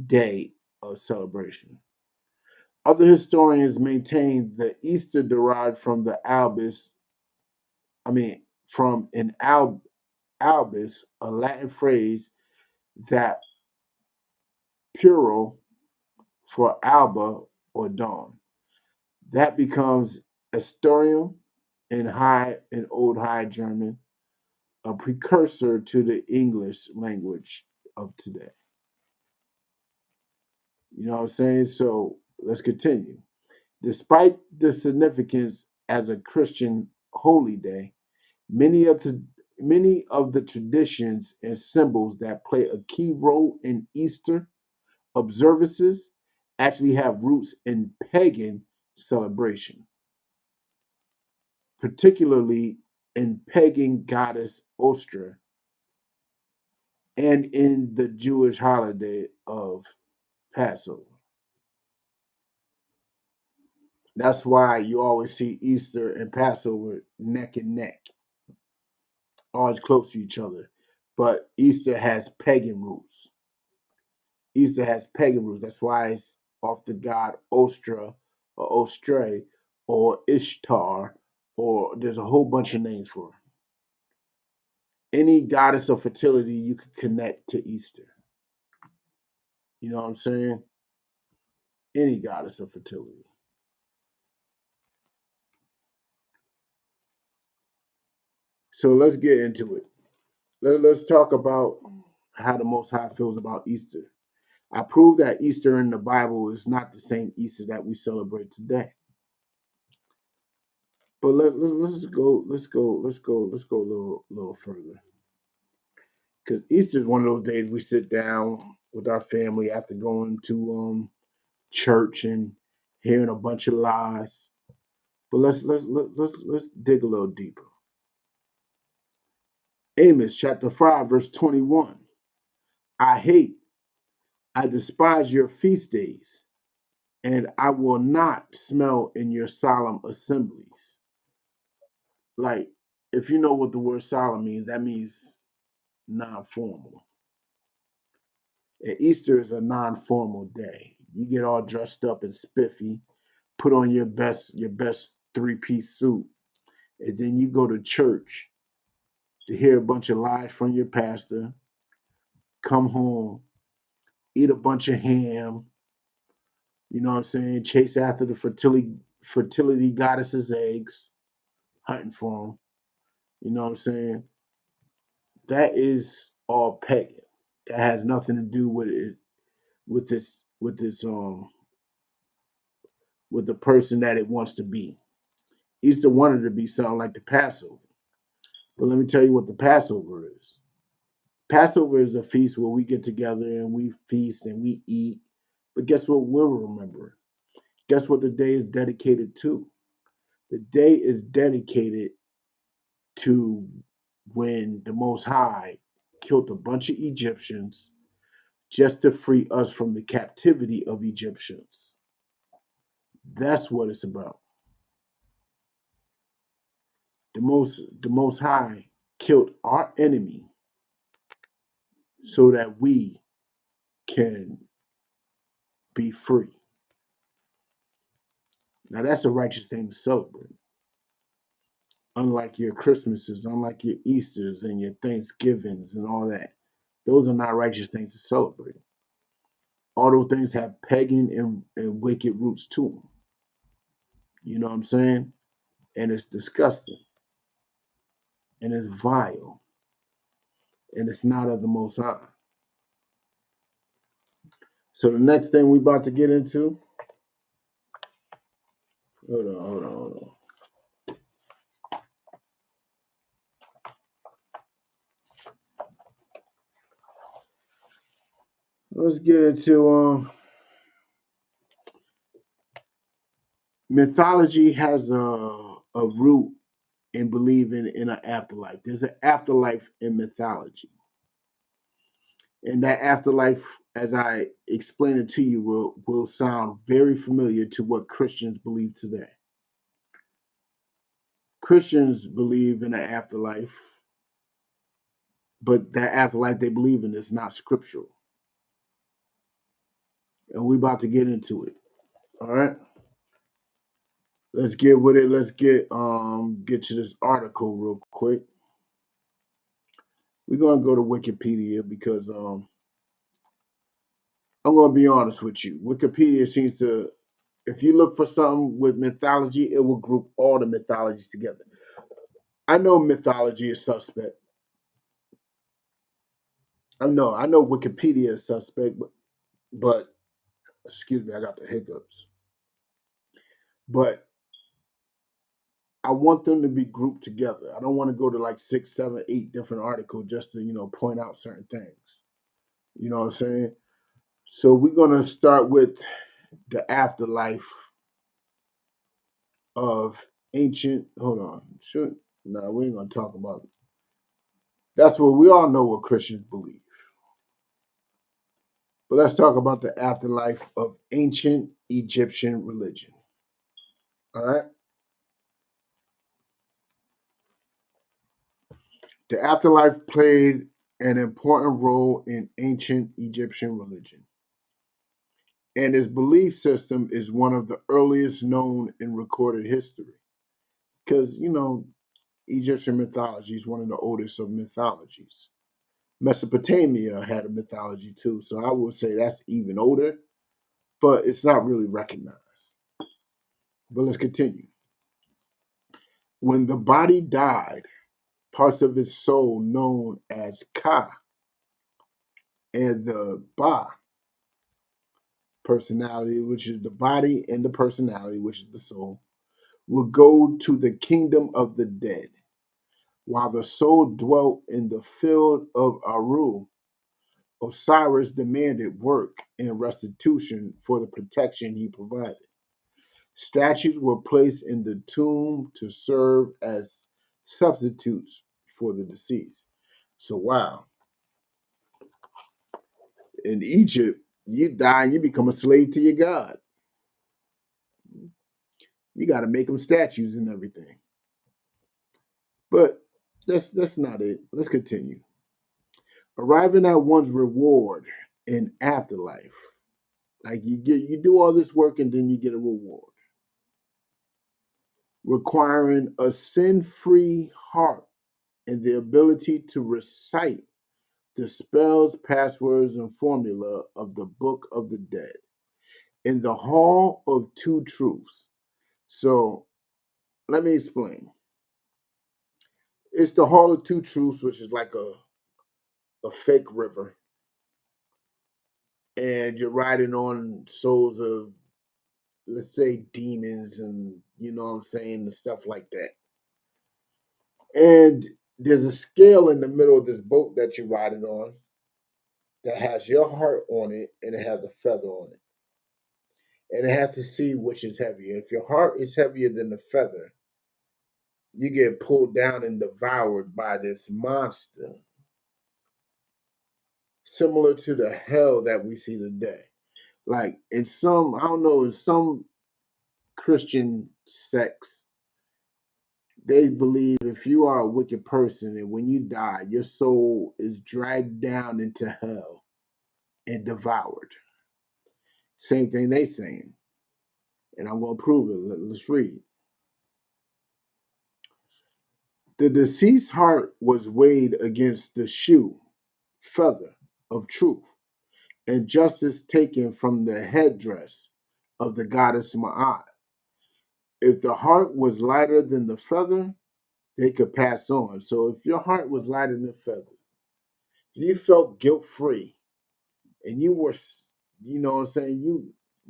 day of celebration. Other historians maintain that Easter derived from the albus, from an albus, a Latin phrase that plural for alba or dawn. That becomes Astorium in Old High German, a precursor to the English language of today. You know what I'm saying? So let's continue. Despite the significance as a Christian holy day, many of the traditions and symbols that play a key role in Easter observances actually have roots in pagan celebration, particularly in pagan goddess Ostra and in the Jewish holiday of Passover. That's why you always see Easter and Passover neck and neck, always close to each other. But Easter has pagan roots. Easter has pagan roots. That's why it's off the god Ostra or Ostray or Ishtar, or there's a whole bunch of names for her. Any goddess of fertility you could connect to Easter. You know what I'm saying? Any goddess of fertility. So let's get into it. Let's talk about how the Most High feels about Easter. I prove that Easter in the Bible is not the same Easter that we celebrate today. But let's go a little further. Because Easter is one of those days we sit down with our family after going to church and hearing a bunch of lies. But let's dig a little deeper. Amos chapter 5, verse 21. I despise your feast days, and I will not smell in your solemn assemblies. Like, if you know what the word solemn means, that means non-formal. And Easter is a non-formal day. You get all dressed up and spiffy, put on your best three-piece suit, and then you go to church to hear a bunch of lies from your pastor, come home, eat a bunch of ham, you know what I'm saying, chase after the fertility goddess's eggs, hunting for them, you know what I'm saying? That is all pagan. That has nothing to do with it, with the person that it wants to be. Easter wanted to be something like the Passover. But let me tell you what the Passover is. Passover is a feast where we get together and we feast and we eat. But guess what we'll remember? Guess what the day is dedicated to? The day is dedicated to when the Most High killed a bunch of Egyptians just to free us from the captivity of Egyptians. That's what it's about. The Most High killed our enemy so that we can be free. Now that's a righteous thing to celebrate. Unlike your Christmases, unlike your Easters and your Thanksgivings and all that. Those are not righteous things to celebrate. All those things have pagan and wicked roots to them. You know what I'm saying? And it's disgusting. And it's vile. And it's not of the Most High. So the next thing we about to get into, hold on. Let's get into mythology has a root in believing in an afterlife. There's an afterlife in mythology. And that afterlife, as I explain it to you, will sound very familiar to what Christians believe today. Christians believe in an afterlife, but that afterlife they believe in is not scriptural. And we're about to get into it. All right. Let's get with it. Let's get to this article real quick. We're gonna go to Wikipedia because I'm gonna be honest with you. Wikipedia seems to, if you look for something with mythology, it will group all the mythologies together. I know mythology is suspect. I know Wikipedia is suspect, but excuse me, I got the hiccups. But I want them to be grouped together. I don't want to go to like 6, 7, 8 different articles just to, point out certain things. You know what I'm saying? So we're gonna start with the afterlife of ancient. Hold on, no, we ain't gonna talk about it. That's what we all know what Christians believe. But let's talk about the afterlife of ancient Egyptian religion. All right. The afterlife played an important role in ancient Egyptian religion, and its belief system is one of the earliest known in recorded history. Because, Egyptian mythology is one of the oldest of mythologies. Mesopotamia had a mythology too, so I would say that's even older, but it's not really recognized. But let's continue. When the body died, parts of its soul, known as Ka, and the Ba personality, which is the body, and the personality, which is the soul, will go to the kingdom of the dead, while the soul dwelt in the field of Aru. Osiris demanded work and restitution for the protection he provided. Statues were placed in the tomb to serve as substitutes for the deceased. So, wow, in Egypt, you die and you become a slave to your god. You got to make them statues and everything. But that's not it. Let's continue. Arriving at one's reward in afterlife. Like you do all this work and then you get a reward. Requiring a sin-free heart and the ability to recite the spells, passwords, and formula of the Book of the Dead in the Hall of Two Truths. So let me explain. It's the Hall of Two Truths, which is like a fake river, and you're riding on souls of, let's say, demons, and you know what I'm saying, and stuff like that. And there's a scale in the middle of this boat that you're riding on that has your heart on it, and it has a feather on it, and it has to see which is heavier. If your heart is heavier than the feather, you get pulled down and devoured by this monster, similar to the hell that we see today. Like in some, I don't know, in some Christian sects, they believe if you are a wicked person and when you die, your soul is dragged down into hell and devoured. Same thing they saying, and I'm going to prove it. Let's read. The deceased heart was weighed against the shoe, feather of truth, and justice taken from the headdress of the goddess Ma'at. If the heart was lighter than the feather, they could pass on. So if your heart was lighter than the feather, you felt guilt free, and you were, you know what I'm saying,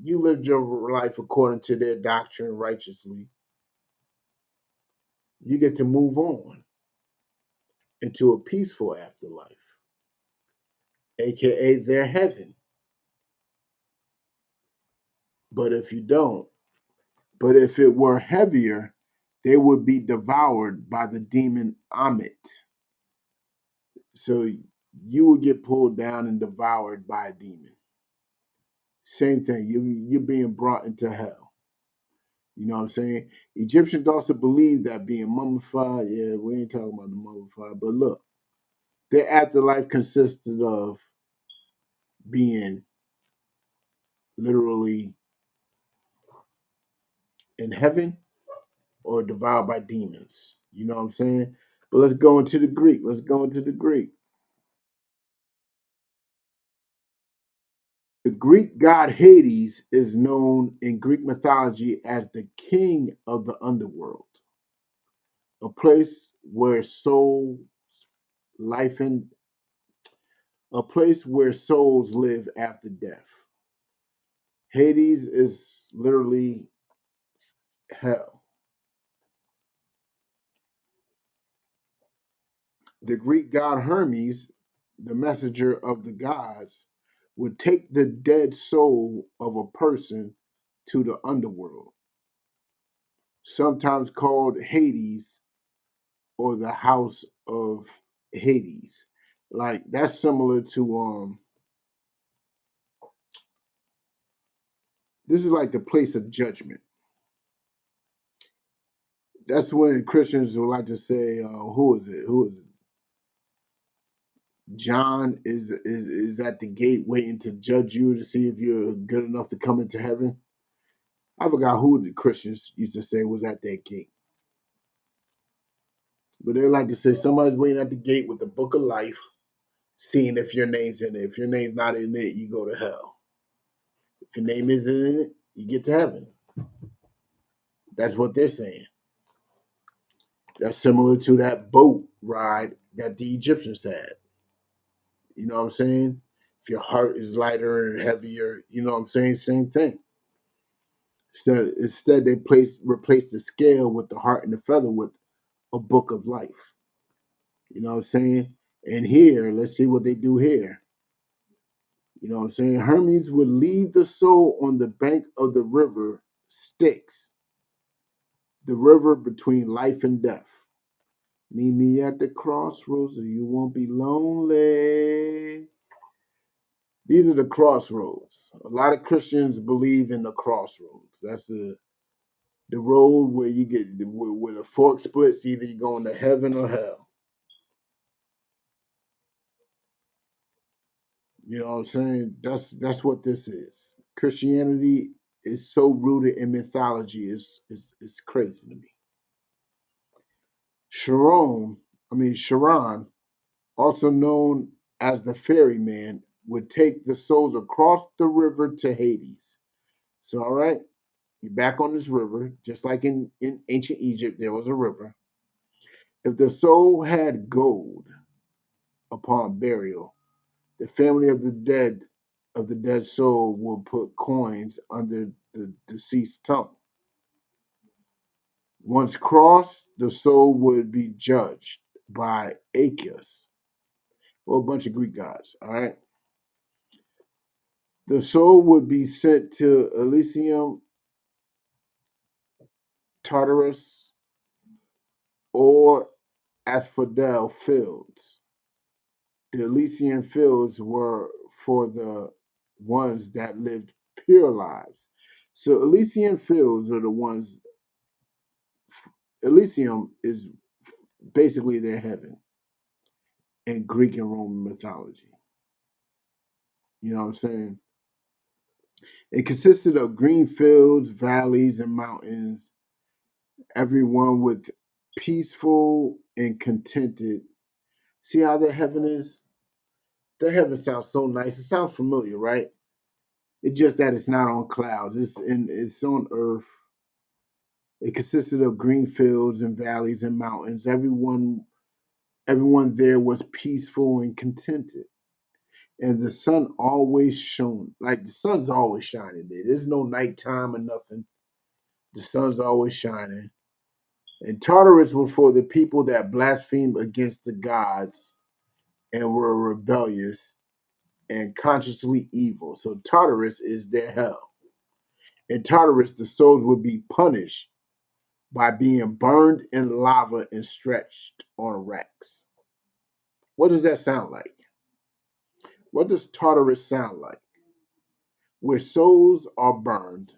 you lived your life according to their doctrine righteously, you get to move on into a peaceful afterlife, aka their heaven. But if you don't, but if it were heavier, they would be devoured by the demon Amit. So you would get pulled down and devoured by a demon. Same thing. You're being brought into hell. You know what I'm saying? Egyptians also believe that being mummified, yeah, we ain't talking about the mummified, but look, their afterlife consisted of being literally in heaven or devoured by demons. You know what I'm saying? But let's go into the Greek. Let's go into the Greek. The Greek god Hades is known in Greek mythology as the king of the underworld, a place where souls life in a place where souls live after death. Hades is literally hell. The Greek god Hermes, the messenger of the gods, would take the dead soul of a person to the underworld, sometimes called Hades or the house of Hades. Like that's similar to this is like the place of judgment. That's when Christians would like to say, who is it? Who is it? John is at the gate waiting to judge you to see if you're good enough to come into heaven. I forgot who the Christians used to say was at that gate. But they like to say somebody's waiting at the gate with the book of life, seeing if your name's in it. If your name's not in it, you go to hell. If your name isn't in it, you get to heaven. That's what they're saying. That's similar to that boat ride that the Egyptians had. You know what I'm saying? If your heart is lighter and heavier, you know what I'm saying? Same thing. Instead they replace the scale with the heart and the feather with a book of life. You know what I'm saying? And here, let's see what they do here. You know what I'm saying? Hermes would leave the soul on the bank of the river Styx, the river between life and death. Meet me at the crossroads or you won't be lonely. These are the crossroads. A lot of Christians believe in the crossroads. That's the road where you get where the fork splits. Either you're going to heaven or hell. You know what I'm saying? That's what this is. Christianity is so rooted in mythology. It's crazy to me. Sharon, also known as the ferryman, would take the souls across the river to Hades. So, all right, you're back on this river, just like in ancient Egypt, there was a river. If the soul had gold upon burial, the family of the dead soul will put coins under the deceased tongue. Once crossed, the soul would be judged by Aeacus, or a bunch of Greek gods. All right. The soul would be sent to Elysium, Tartarus, or Asphodel fields. The Elysian fields were for the ones that lived pure lives. So Elysian fields are the ones. Elysium is basically their heaven in Greek and Roman mythology. You know what I'm saying? It consisted of green fields, valleys, and mountains, everyone with peaceful and contented. See how their heaven is? Their heaven sounds so nice. It sounds familiar, right? It's just that it's not on clouds. It's on earth. It consisted of green fields and valleys and mountains. Everyone there was peaceful and contented. And the sun always shone. Like the sun's always shining there. There's no nighttime or nothing. The sun's always shining. And Tartarus was for the people that blasphemed against the gods and were rebellious and consciously evil. So Tartarus is their hell. In Tartarus, the souls would be punished by being burned in lava and stretched on racks. What does that sound like? What does Tartarus sound like? Where souls are burned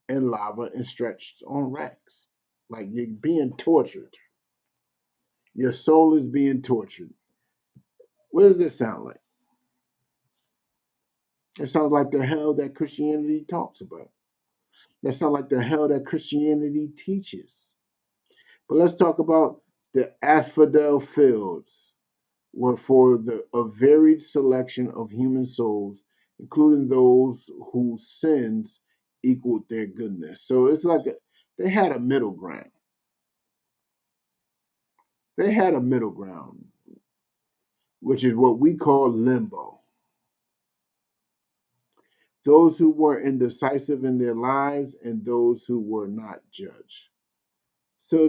in lava and stretched on racks. Like you're being tortured. Your soul is being tortured. What does this sound like? It sounds like the hell that Christianity talks about. That sounds like the hell that Christianity teaches. But let's talk about the asphodel fields, were for a varied selection of human souls, including those whose sins equaled their goodness. So it's like they had a middle ground. They had a middle ground, which is what we call limbo. Those who were indecisive in their lives and those who were not judged. So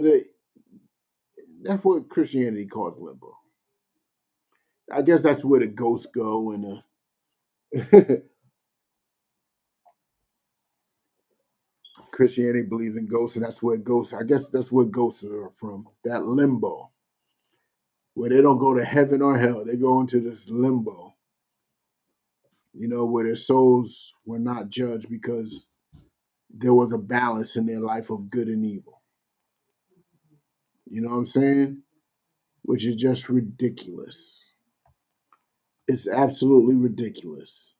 that's what Christianity calls limbo. I guess that's where the ghosts go and Christianity believes in ghosts, and that's where ghosts. I guess that's where ghosts are from. That limbo, where they don't go to heaven or hell, they go into this limbo. You know, where their souls were not judged because there was a balance in their life of good and evil. You know what I'm saying? Which is just ridiculous. It's absolutely ridiculous.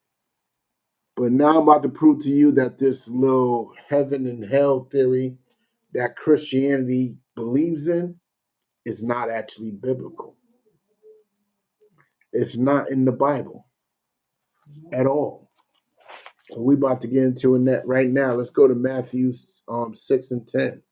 But now I'm about to prove to you that this little heaven and hell theory that Christianity believes in is not actually biblical. It's not in the Bible at all. We about to get into it right now. Let's go to Matthew 6 and 10.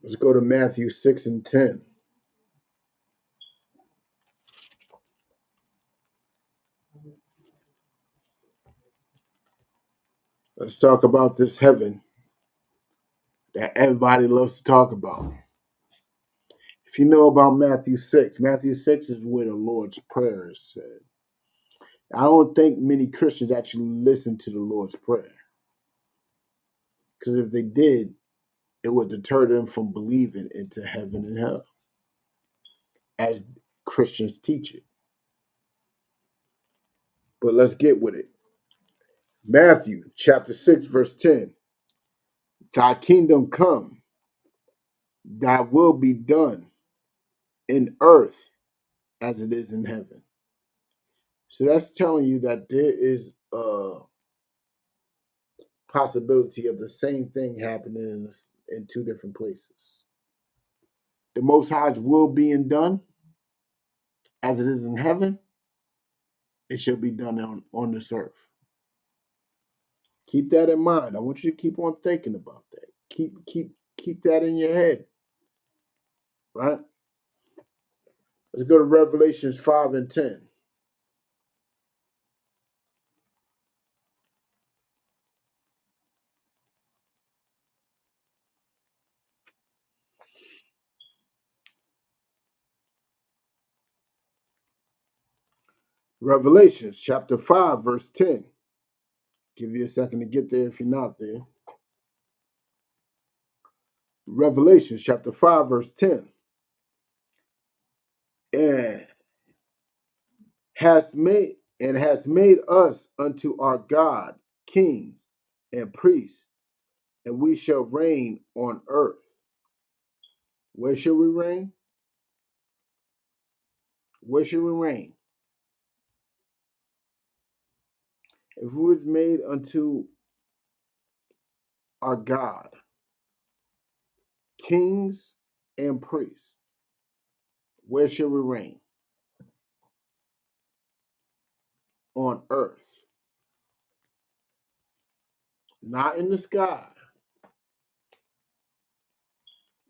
Let's go to Matthew 6 and 10. Let's talk about this heaven that everybody loves to talk about. If you know about Matthew 6 is where the Lord's Prayer is said. I don't think many Christians actually listen to the Lord's Prayer. Because if they did, it would deter them from believing into heaven and hell, as Christians teach it. But let's get with it. Matthew chapter 6, verse 10. Thy kingdom come, thy will be done in earth as it is in heaven. So that's telling you that there is a possibility of the same thing happening in two different places. The Most High's will being done as it is in heaven, it shall be done on this earth. Keep that in mind. I want you to keep on thinking about that. Keep that in your head. Right? Let's go to Revelations 5 and 10. Revelations chapter 5, verse 10. Give you a second to get there if you're not there. Revelation chapter 5, verse 10. And has made us unto our God kings and priests, and we shall reign on earth. Where shall we reign? Where shall we reign? If we was made unto our God kings and priests, where shall we reign? On earth. Not in the sky.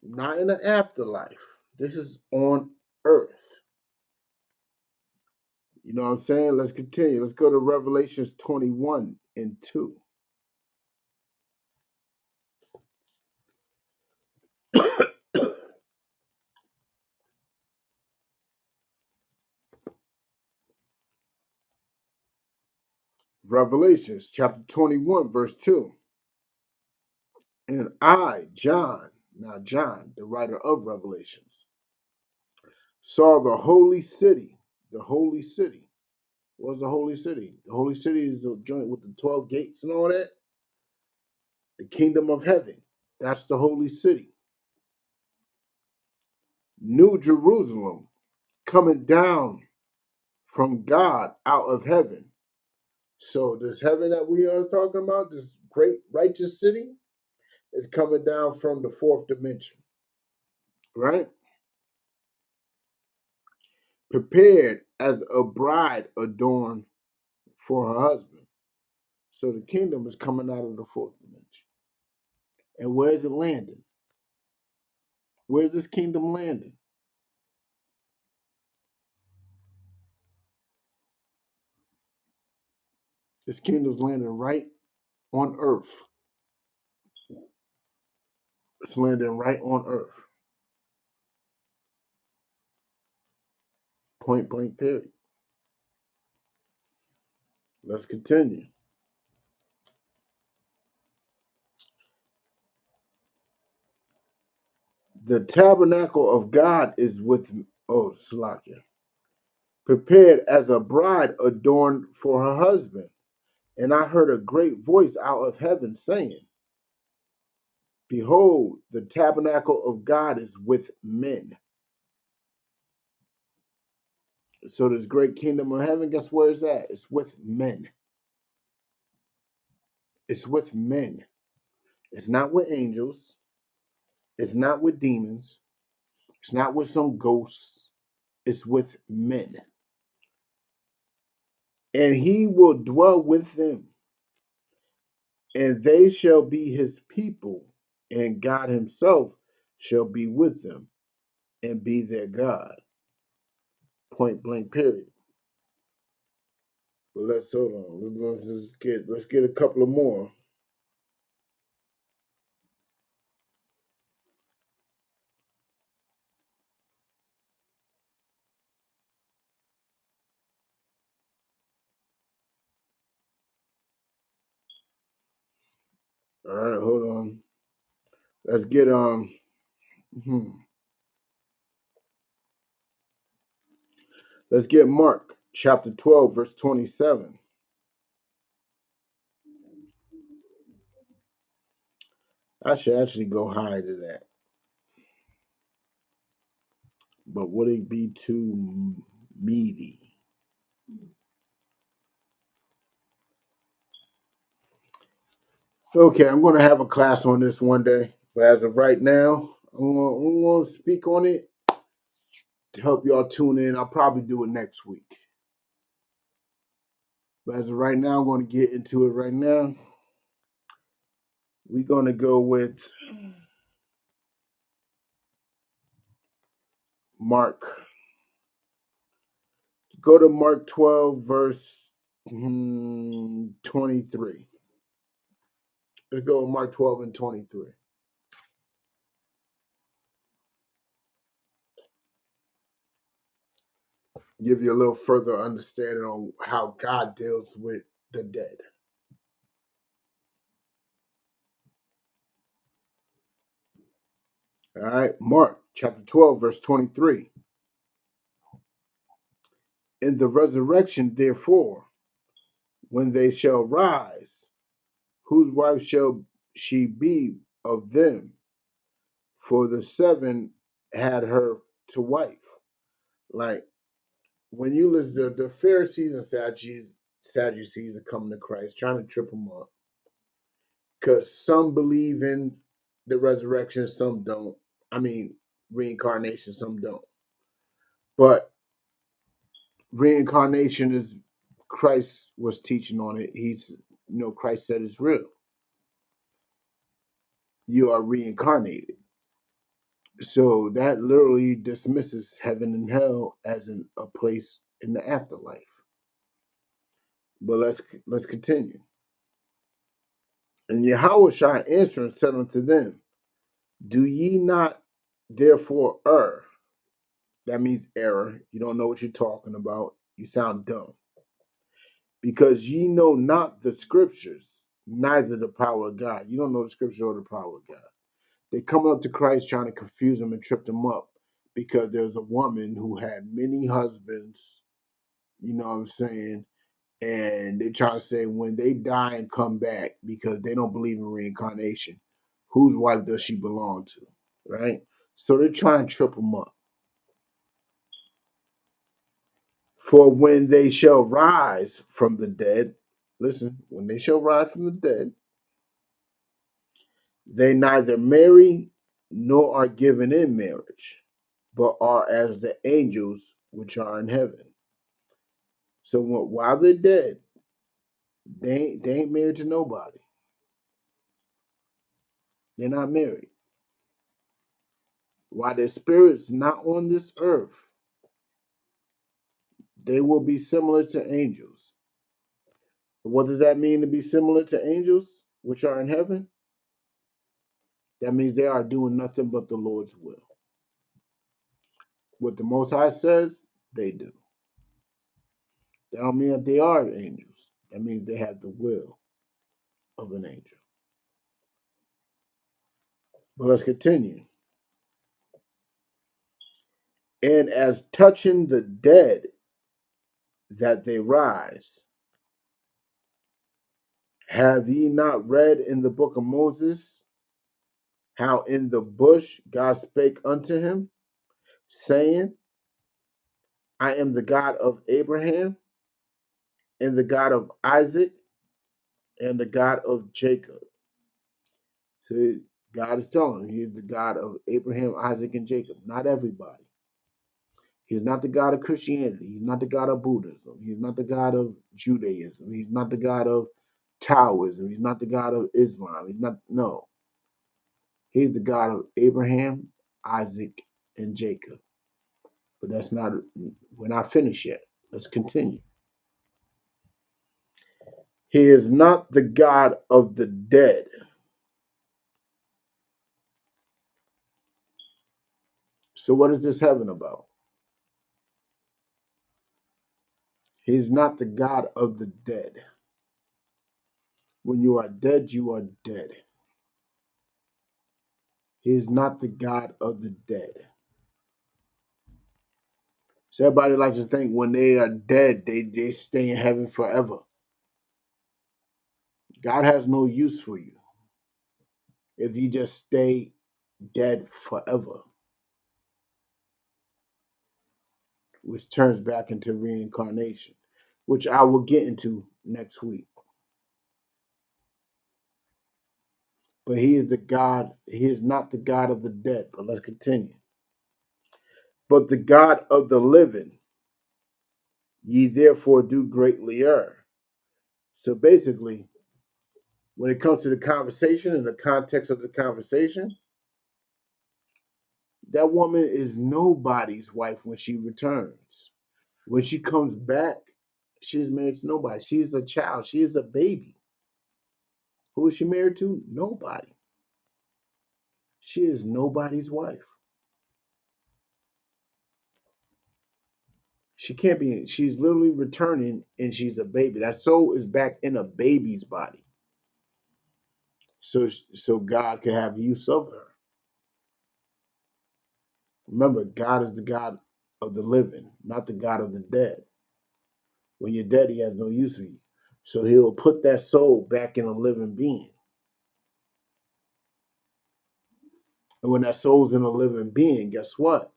Not in the afterlife. This is on earth. You know what I'm saying? Let's continue. Let's go to Revelations 21 and 2. Revelations chapter 21, verse 2. And I, John, now John, the writer of Revelations, saw the holy city. The holy city. What's the holy city? The holy city is the joint with the 12 gates and all that. The kingdom of heaven. That's the holy city. New Jerusalem coming down from God out of heaven. So this heaven that we are talking about, this great righteous city, is coming down from the fourth dimension. Right? Prepared as a bride adorned for her husband. So the kingdom is coming out of the fourth dimension. And where is it landing? Where's this kingdom landing? This kingdom's landing right on earth. It's landing right on earth. Point blank period. Let's continue. The tabernacle of God is with, Slakia, prepared as a bride adorned for her husband. And I heard a great voice out of heaven saying, behold, the tabernacle of God is with men. So this great kingdom of heaven, guess where it's at? It's with men. It's with men. It's not with angels. It's not with demons. It's not with some ghosts. It's with men. And he will dwell with them, and they shall be his people, and God himself shall be with them and be their God. Point blank, period. But let's hold on. Let's get a couple of more. All right, hold on. Let's get hmm. Let's get Mark chapter 12, verse 27. I should actually go higher to that. But would it be too meaty? Okay, I'm going to have a class on this one day. But as of right now, I'm going to speak on it to help y'all tune in. I'll probably do it next week. But as of right now, I'm going to get into it right now. We're going to go with Mark. Go to Mark 12, verse 23. Let's go with Mark 12 and 23. Give you a little further understanding on how God deals with the dead. All right, Mark chapter 12, verse 23. In the resurrection, therefore, when they shall rise, whose wife shall she be of them? For the seven had her to wife. Like when you listen to the Pharisees and Sadducees are coming to Christ, trying to trip them up. Because some believe in the resurrection, some don't. I mean, reincarnation, some don't. But reincarnation is Christ was teaching on it. Christ said it's real. You are reincarnated. So that literally dismisses heaven and hell as a place in the afterlife. But let's continue. And Yahweh shall answer and said unto them, do ye not therefore err? That means error. You don't know what you're talking about. You sound dumb. Because ye know not the scriptures, neither the power of God. You don't know the scripture or the power of God. They come up to Christ trying to confuse him and trip them up because there's a woman who had many husbands, you know what I'm saying? And they try to say when they die and come back because they don't believe in reincarnation, whose wife does she belong to, right? So they're trying to trip them up. For when they shall rise from the dead, listen, when they shall rise from the dead, they neither marry nor are given in marriage, but are as the angels which are in heaven. So while they're dead, they ain't married to nobody. They're not married. While their spirit's not on this earth, they will be similar to angels. What does that mean to be similar to angels which are in heaven? That means they are doing nothing but the Lord's will. What the Most High says, they do. That don't mean that they are angels. That means they have the will of an angel. But let's continue. And as touching the dead that they rise, have ye not read in the book of Moses how in the bush God spake unto him, saying, I am the God of Abraham, and the God of Isaac, and the God of Jacob. So God is telling him he's the God of Abraham, Isaac, and Jacob. Not everybody. He's not the God of Christianity. He's not the God of Buddhism. He's not the God of Judaism. He's not the God of Taoism. He's not the God of Islam. He's not, no. He's the God of Abraham, Isaac, and Jacob. But that's not, we're not finished yet. Let's continue. He is not the God of the dead. So, what is this heaven about? He is not the God of the dead. When you are dead, you are dead. He is not the God of the dead. So everybody likes to think when they are dead, they stay in heaven forever. God has no use for you if you just stay dead forever, which turns back into reincarnation, which I will get into next week. But he is the God, he is not the God of the dead. But let's continue. But the God of the living, ye therefore do greatly err. So basically, when it comes to the conversation and the context of the conversation, that woman is nobody's wife when she returns. When she comes back, she's married to nobody. She's a child. She is a baby. Who is she married to? Nobody. She is nobody's wife. She can't be. She's literally returning and she's a baby. That soul is back in a baby's body. So God can have use of her. Remember, God is the God of the living, not the God of the dead. When you're dead, he has no use for you. So he'll put that soul back in a living being. And when that soul's in a living being, guess what?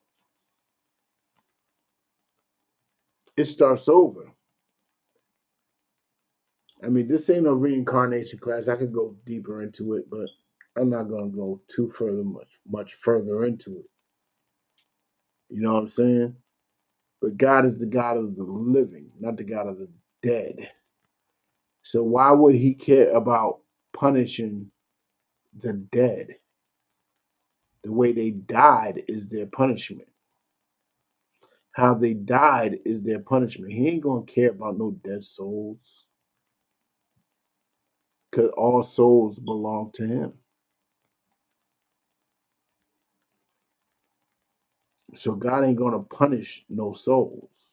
It starts over. I mean, this ain't a reincarnation class. I could go deeper into it, but I'm not gonna go much further into it. You know what I'm saying? But God is the God of the living, not the God of the dead. So why would he care about punishing the dead? The way they died is their punishment. How they died is their punishment. He ain't gonna care about no dead souls. Because all souls belong to him. So God ain't gonna punish no souls.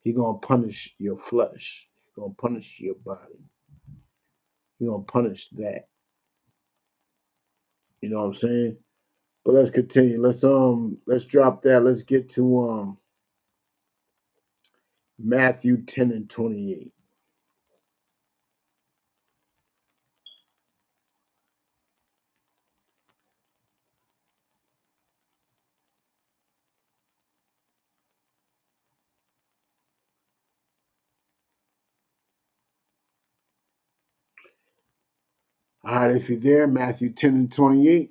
He gonna punish your flesh. He gonna punish your body. He gonna punish that. You know what I'm saying? But let's continue. Let's drop that. Let's get to Matthew 10 and 28. All right, if you're there, Matthew 10 and 28.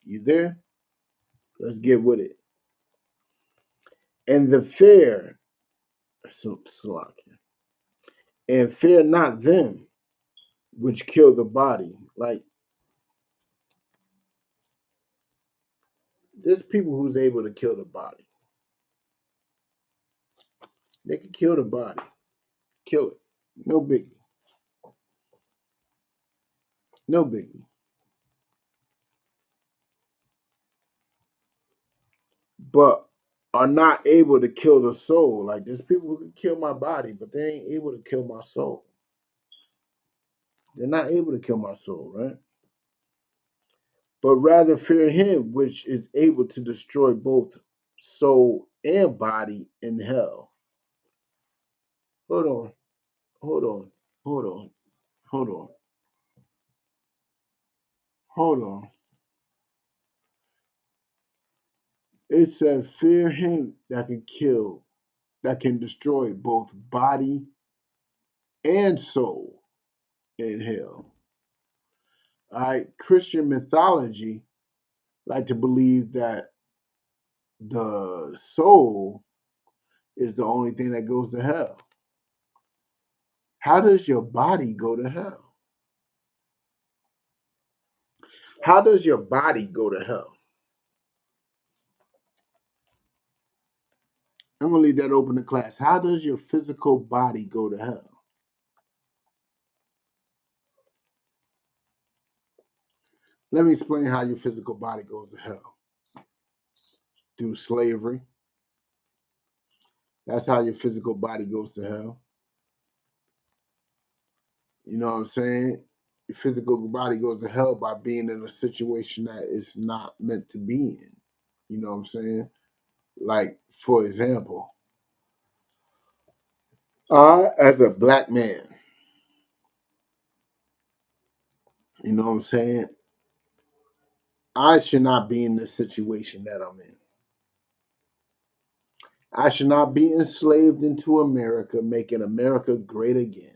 You there? Let's get with it. And the fear, and fear not them which kill the body. Like, there's people who's able to kill the body. They can kill the body. Kill it. No biggie. No biggie. But are not able to kill the soul. Like, there's people who can kill my body, but they ain't able to kill my soul. They're not able to kill my soul, right? But rather fear him which is able to destroy both soul and body in hell. Hold on, hold on, hold on, hold on, hold on. It said, fear him that can kill, that can destroy both body and soul in hell. All right, Christian mythology like to believe that the soul is the only thing that goes to hell. How does your body go to hell? How does your body go to hell? I'm gonna leave that open to class. How does your physical body go to hell? Let me explain how your physical body goes to hell. Through slavery. That's how your physical body goes to hell. You know what I'm saying? Your physical body goes to hell by being in a situation that it's not meant to be in. You know what I'm saying? Like, for example, I, as a black man, you know what I'm saying? I should not be in the situation that I'm in. I should not be enslaved into America, making America great again.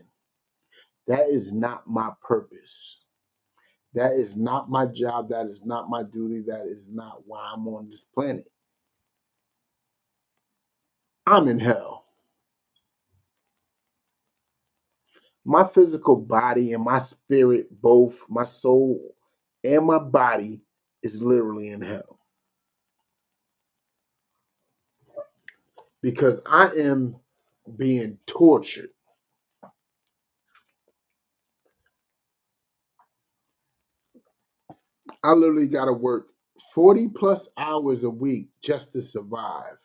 That is not my purpose. That is not my job. That is not my duty. That is not why I'm on this planet. I'm in hell. My physical body and my spirit, both my soul and my body, is literally in hell because I am being tortured. I literally got to work 40 plus hours a week just to survive.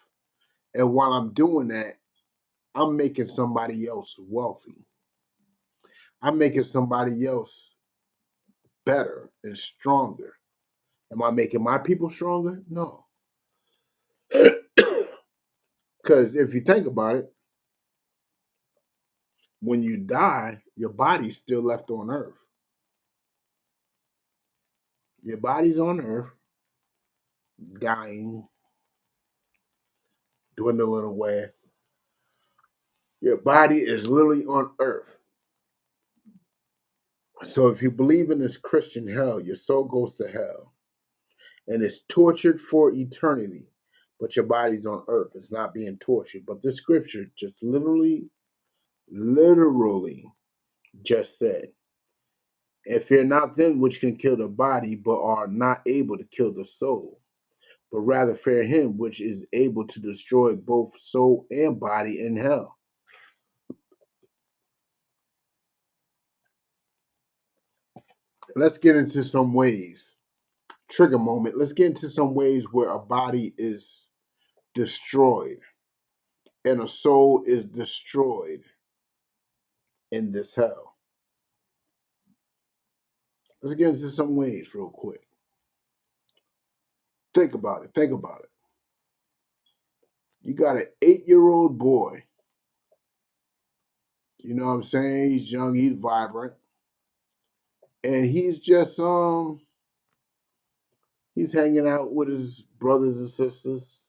And while I'm doing that, I'm making somebody else wealthy. I'm making somebody else better and stronger. Am I making my people stronger? No. Because if you think about it, when you die, your body's still left on earth. Your body's on earth, dying, dwindling away. Your body is literally on earth. So if you believe in this Christian hell, your soul goes to hell and is tortured for eternity. But your body's on earth. It's not being tortured. But this scripture just literally just said, and fear not them which can kill the body, but are not able to kill the soul, but rather fear him which is able to destroy both soul and body in hell. Let's get into some ways. Trigger moment. Let's get into some ways where a body is destroyed and a soul is destroyed in this hell. Let's get into some ways real quick. Think about it. Think about it. You got an 8-year-old boy. You know what I'm saying? He's young, he's vibrant, and he's just he's hanging out with his brothers and sisters,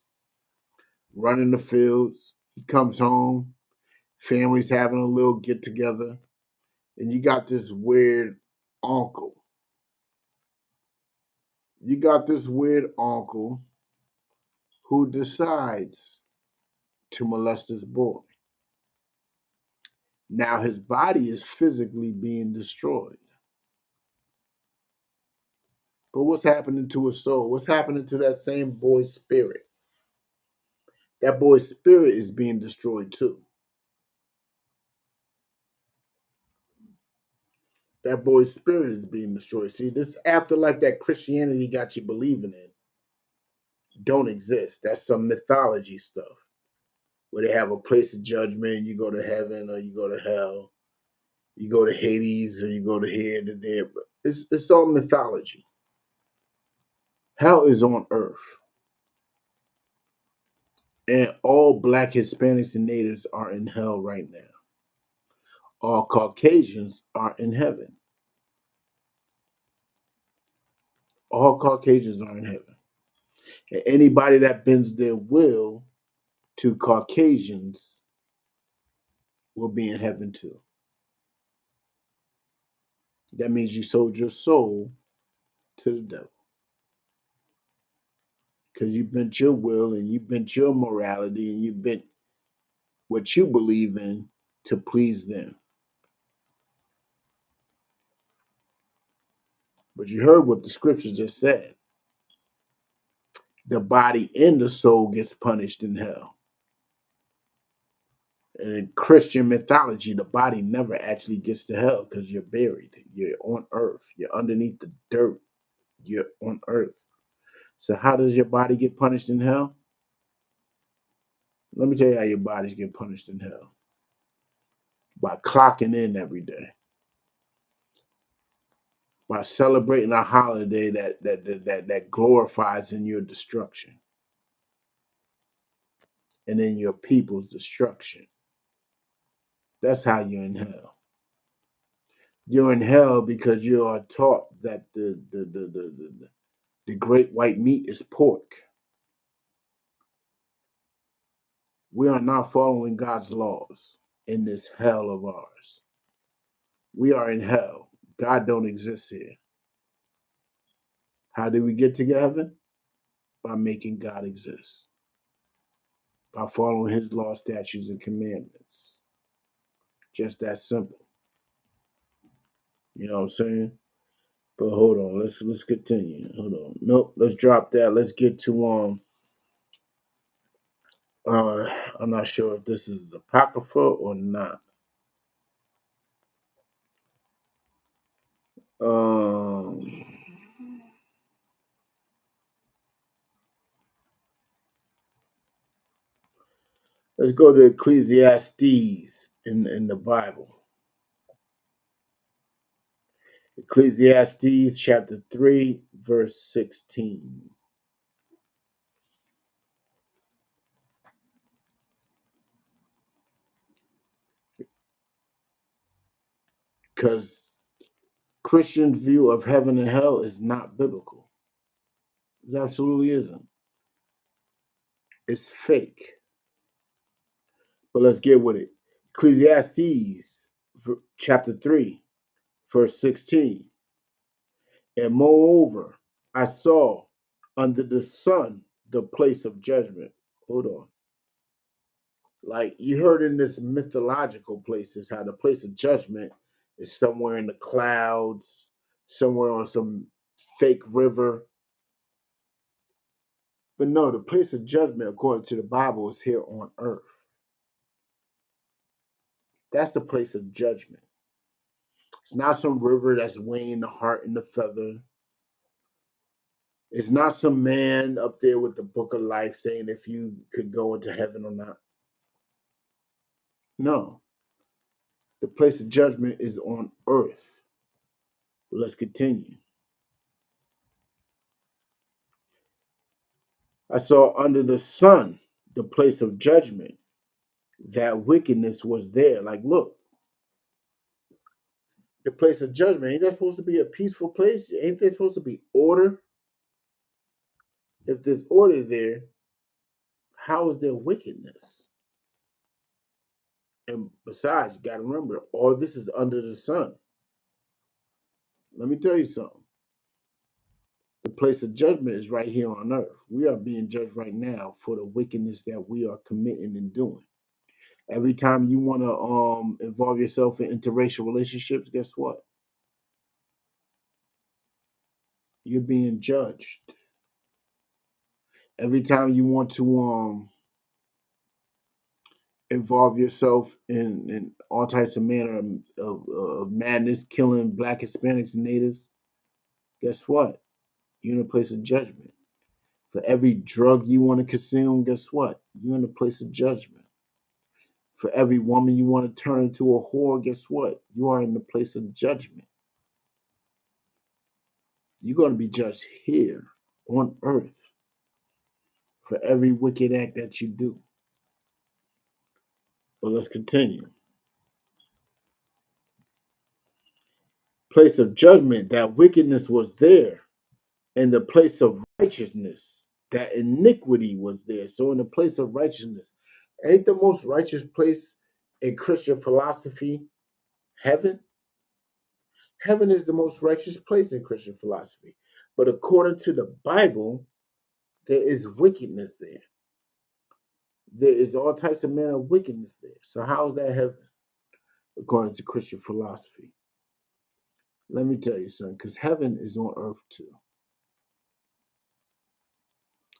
running the fields. He comes home, family's having a little get together, and you got this weird uncle. You got this weird uncle who decides to molest this boy. Now his body is physically being destroyed. But what's happening to his soul? What's happening to that same boy's spirit? That boy's spirit is being destroyed too. That boy's spirit is being destroyed. See, this afterlife that Christianity got you believing in don't exist. That's some mythology stuff where they have a place of judgment. You go to heaven or you go to hell. You go to Hades or you go to here to there. But it's all mythology. Hell is on earth. And all black Hispanics and natives are in hell right now. All Caucasians are in heaven. All Caucasians are in heaven. And anybody that bends their will to Caucasians will be in heaven too. That means you sold your soul to the devil because you bent your will and you bent your morality and you bent what you believe in to please them. But you heard what the scripture just said. The body and the soul gets punished in hell. And in Christian mythology, the body never actually gets to hell because you're buried. You're on earth. You're underneath the dirt. You're on earth. So how does your body get punished in hell? Let me tell you how your bodies get punished in hell. By clocking in every day. By celebrating a holiday that glorifies in your destruction and in your people's destruction. That's how you're in hell. You're in hell because you are taught that the great white meat is pork. We are not following God's laws in this hell of ours. We are in hell. God don't exist here. How did we get to heaven? By making God exist. By following his law, statutes, and commandments. Just that simple. You know what I'm saying? But hold on, let's continue. Hold on. Nope, let's drop that. Let's get to I'm not sure if this is Apocrypha or not. Um let's go to Ecclesiastes in the Bible. Ecclesiastes chapter 3, verse 16. Because Christian view of heaven and hell is not biblical. It absolutely isn't. It's fake. But let's get with it. Ecclesiastes chapter 3, verse 16. And moreover, I saw under the sun the place of judgment. Hold on. Like you heard in this mythological places, how the place of judgment is somewhere in the clouds, somewhere on some fake river. But no, the place of judgment, according to the Bible, is here on earth. That's the place of judgment. It's not some river that's weighing the heart and the feather. It's not some man up there with the book of life saying if you could go into heaven or not. No, the place of judgment is on earth. Let's continue. I saw under the sun the place of judgment. That wickedness was there. Like, look, the place of judgment, ain't that supposed to be a peaceful place? Ain't there supposed to be order? If there's order there, how is there wickedness? And besides, you got to remember, all this is under the sun. Let me tell you something. The place of judgment is right here on earth. We are being judged right now for the wickedness that we are committing and doing. Every time you want to involve yourself in interracial relationships, guess what? You're being judged. Every time you want to involve yourself in all types of manner of madness, killing black Hispanics and natives, guess what? You're in a place of judgment. For every drug you want to consume, guess what? You're in a place of judgment. For every woman you want to turn into a whore, guess what? You are in the place of judgment. You're going to be judged here on earth for every wicked act that you do. But let's continue. Place of judgment, that wickedness was there. In the place of righteousness, that iniquity was there. So in the place of righteousness, ain't the most righteous place in Christian philosophy heaven? Heaven is the most righteous place in Christian philosophy. But according to the Bible, there is wickedness there. There is all types of manner of wickedness there. So how is that heaven, according to Christian philosophy? Let me tell you something, because heaven is on earth too.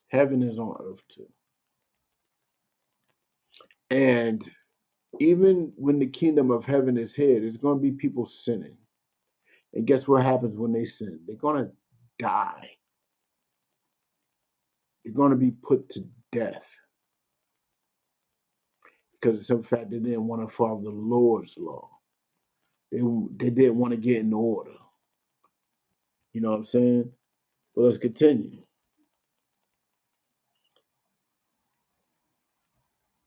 Heaven is on earth too. And even when the kingdom of heaven is here, there's going to be people sinning. And guess what happens when they sin? They're going to die. They're going to be put to death because of some fact they didn't want to follow the Lord's law. They didn't want to get in order. You know what I'm saying? But let's continue.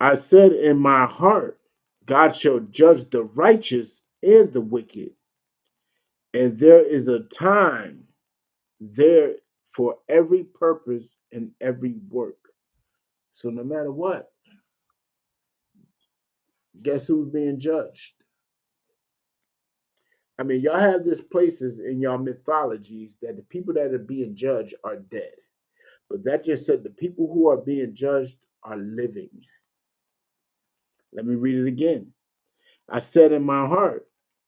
I said in my heart, God shall judge the righteous and the wicked. And there is a time there for every purpose and every work. So no matter what, guess who's being judged? I mean, y'all have these places in y'all mythologies that the people that are being judged are dead. But that just said the people who are being judged are living. Let me read it again. I said in my heart,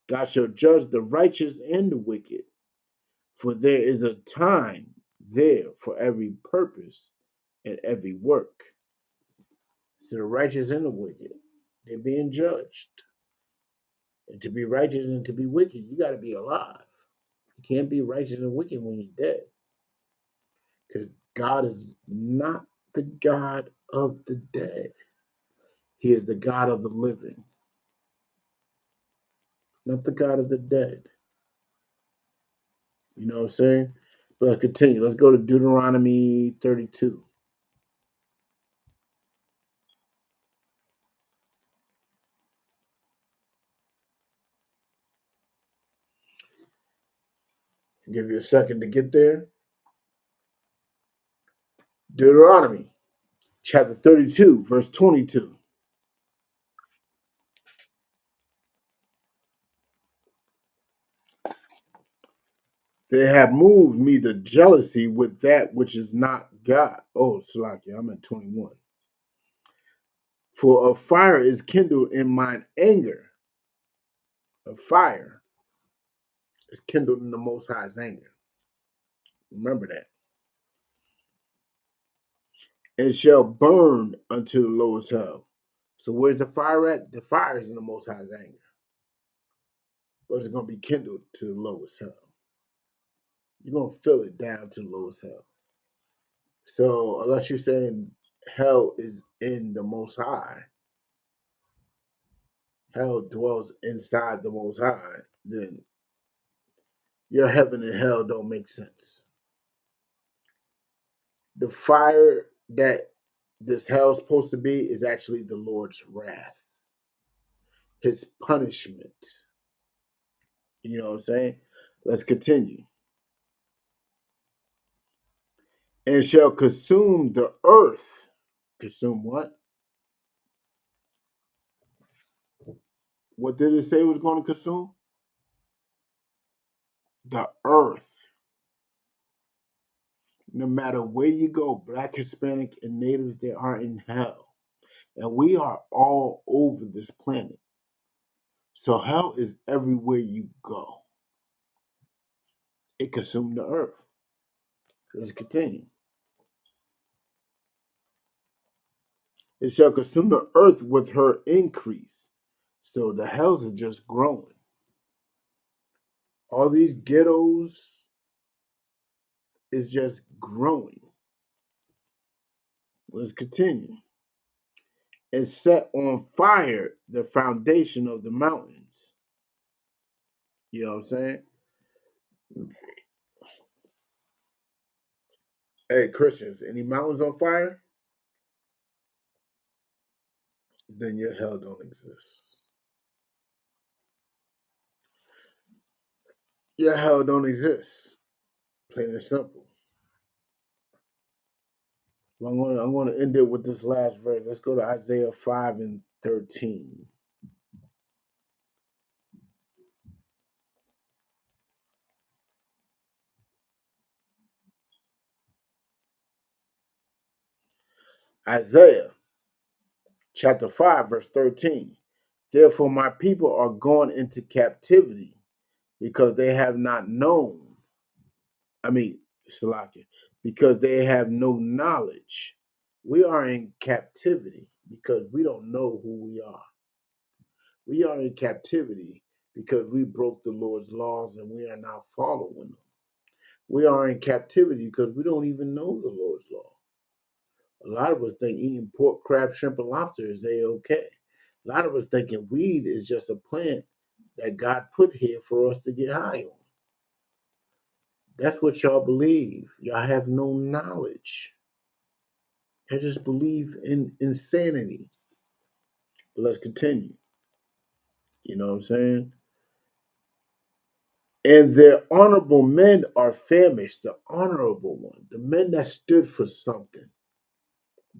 God shall judge the righteous and the wicked, for there is a time there for every purpose and every work. So the righteous and the wicked, they're being judged. And to be righteous and to be wicked, you got to be alive. You can't be righteous and wicked when you're dead. Because God is not the God of the dead. He is the God of the living, not the God of the dead. You know what I'm saying? But let's continue. Let's go to Deuteronomy 32. I'll give you a second to get there. Deuteronomy chapter 32, verse 22. They have moved me to jealousy with that which is not God. Oh, Slakia, I'm at 21. For a fire is kindled in mine anger. A fire is kindled in the Most High's anger. Remember that. And shall burn unto the lowest hell. So where's the fire at? The fire is in the Most High's anger. But it's going to be kindled to the lowest hell. You're going to feel it down to the lowest hell. So unless you're saying hell is in the Most High, hell dwells inside the Most High, then your heaven and hell don't make sense. The fire that this hell is supposed to be is actually the Lord's wrath, his punishment. You know what I'm saying? Let's continue. And shall consume the earth. Consume what? What did it say it was going to consume? The earth. No matter where you go, Black, Hispanic, and natives, they are in hell. And we are all over this planet. So hell is everywhere you go. It consumed the earth. Let's continue. It shall consume the earth with her increase. So the hells are just growing. All these ghettos is just growing. Let's continue. And set on fire the foundation of the mountains. You know what I'm saying? Hey, Christians, any mountains on fire? Then your hell don't exist. Your hell don't exist. Plain and simple. I'm going to end it with this last verse. Let's go to Isaiah 5 and 13. Isaiah chapter 5, verse 13. Therefore, my people are gone into captivity. because they have not known. I mean, Salakia, because they have no knowledge. We are in captivity because we don't know who we are. We are in captivity because we broke the Lord's laws and we are not following them. We are in captivity because we don't even know the Lord's law. A lot of us think eating pork, crab, shrimp, and lobster is okay. A lot of us thinking weed is just a plant that God put here for us to get high on. That's what y'all believe. Y'all have no knowledge. I just believe in insanity. But let's continue. You know what I'm saying? And their honorable men are famished. The honorable one, the men that stood for something,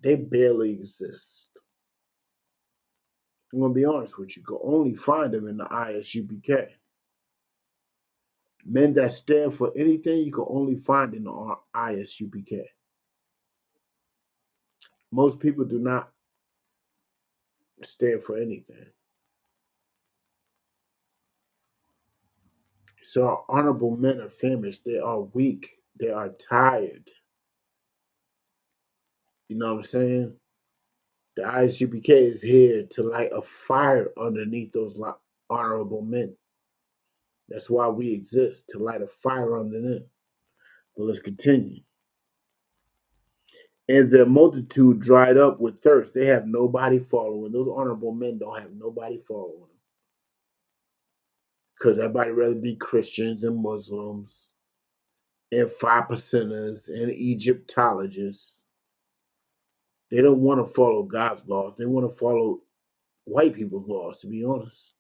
they barely exist. I'm going to be honest with you. You can only find them in the ISUPK. Men that stand for anything, you can only find in the ISUPK. Most people do not stand for anything. So our honorable men are famished. They are weak. They are tired. You know what I'm saying? The ISUPK is here to light a fire underneath those honorable men. That's why we exist, to light a fire under them. But let's continue. And their multitude dried up with thirst. They have nobody following. Those honorable men don't have nobody following them. Because everybody rather be Christians and Muslims and 5%ers and Egyptologists. They don't want to follow God's laws. They want to follow white people's laws, to be honest.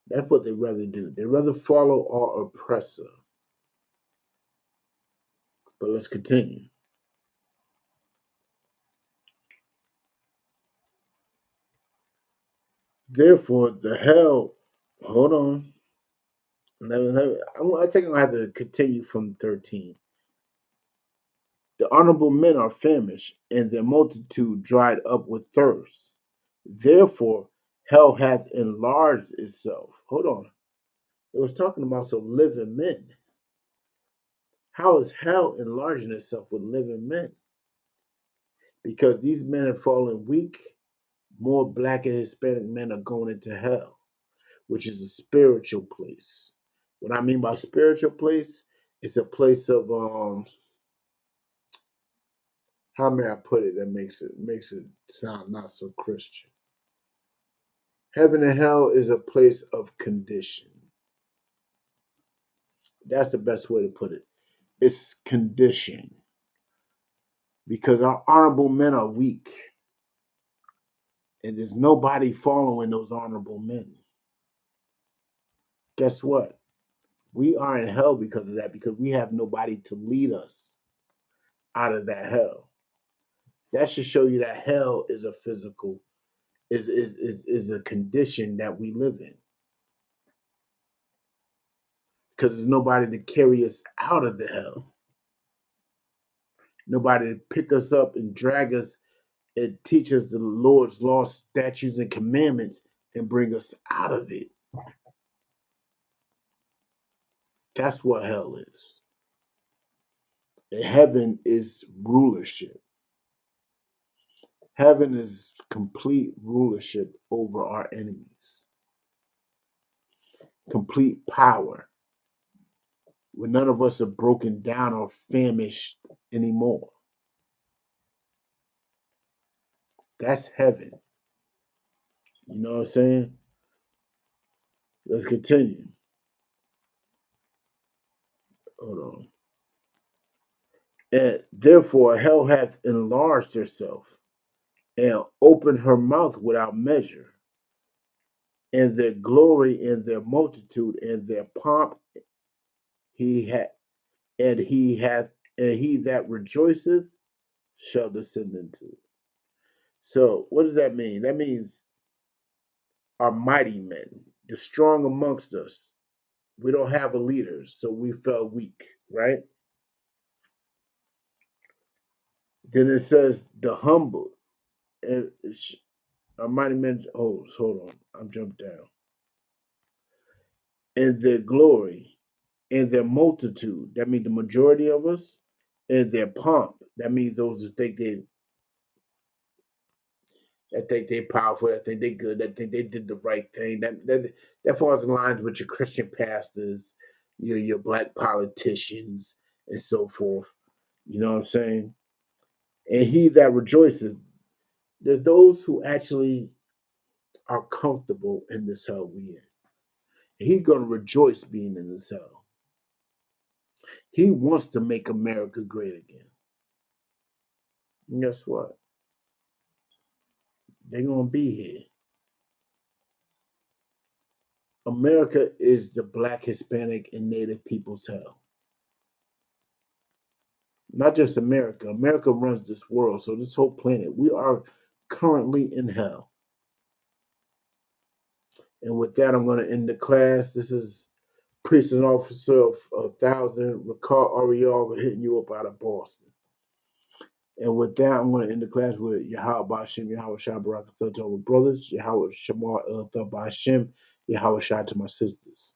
That's what they rather do. They rather follow our oppressor. But let's continue. Therefore, the hell, hold on. I think I'm going to have to continue from 13. The honorable men are famished, and their multitude dried up with thirst. Therefore, hell hath enlarged itself. Hold on. It was talking about some living men. How is hell enlarging itself with living men? Because these men are falling weak. More black and Hispanic men are going into hell, which is a spiritual place. What I mean by spiritual place, it's a place of how may I put it that makes it sound not so Christian. Heaven and hell is a place of condition. That's the best way to put it. It's condition. Because our honorable men are weak. And there's nobody following those honorable men. Guess what? We are in hell because of that, because we have nobody to lead us out of that hell. That should show you that hell is a physical, is a condition that we live in. Because there's nobody to carry us out of the hell. Nobody to pick us up and drag us and teach us the Lord's laws, statutes, and commandments and bring us out of it. That's what hell is. And heaven is rulership. Heaven is complete rulership over our enemies. Complete power. Where none of us are broken down or famished anymore. That's heaven. You know what I'm saying? Let's continue. Hold on. And therefore hell hath enlarged herself and opened her mouth without measure, and their glory and their multitude and their pomp he had and he hath and he that rejoiceth shall descend into it. So what does that mean? That means our mighty men, the strong amongst us. We don't have a leader, so we felt weak, right? Then it says the humble and our mighty men. Oh, hold on, I'm jumped down. and their glory, and their multitude. That means the majority of us, and their pomp. That means those who think they're powerful, that think they're good, that think they did the right thing. That falls in line with your Christian pastors, your black politicians, and so forth. You know what I'm saying? And he that rejoices, there's those who actually are comfortable in this hell we in. He's gonna rejoice being in this hell. He wants to make America great again. And guess what? They're gonna be here. America is the black, Hispanic, and Native people's hell. Not just America. America runs this world, so this whole planet. We are currently in hell. And with that, I'm going to end the class. This is Priest and Officer of 1,000, Ricard Ariel, hitting you up out of Boston. And with that, I'm going to end the class with Yahweh Bashem, Yahweh Shah Barak, to my brothers, Yahweh Shamar El Bashem, Yahweh Shah to my sisters.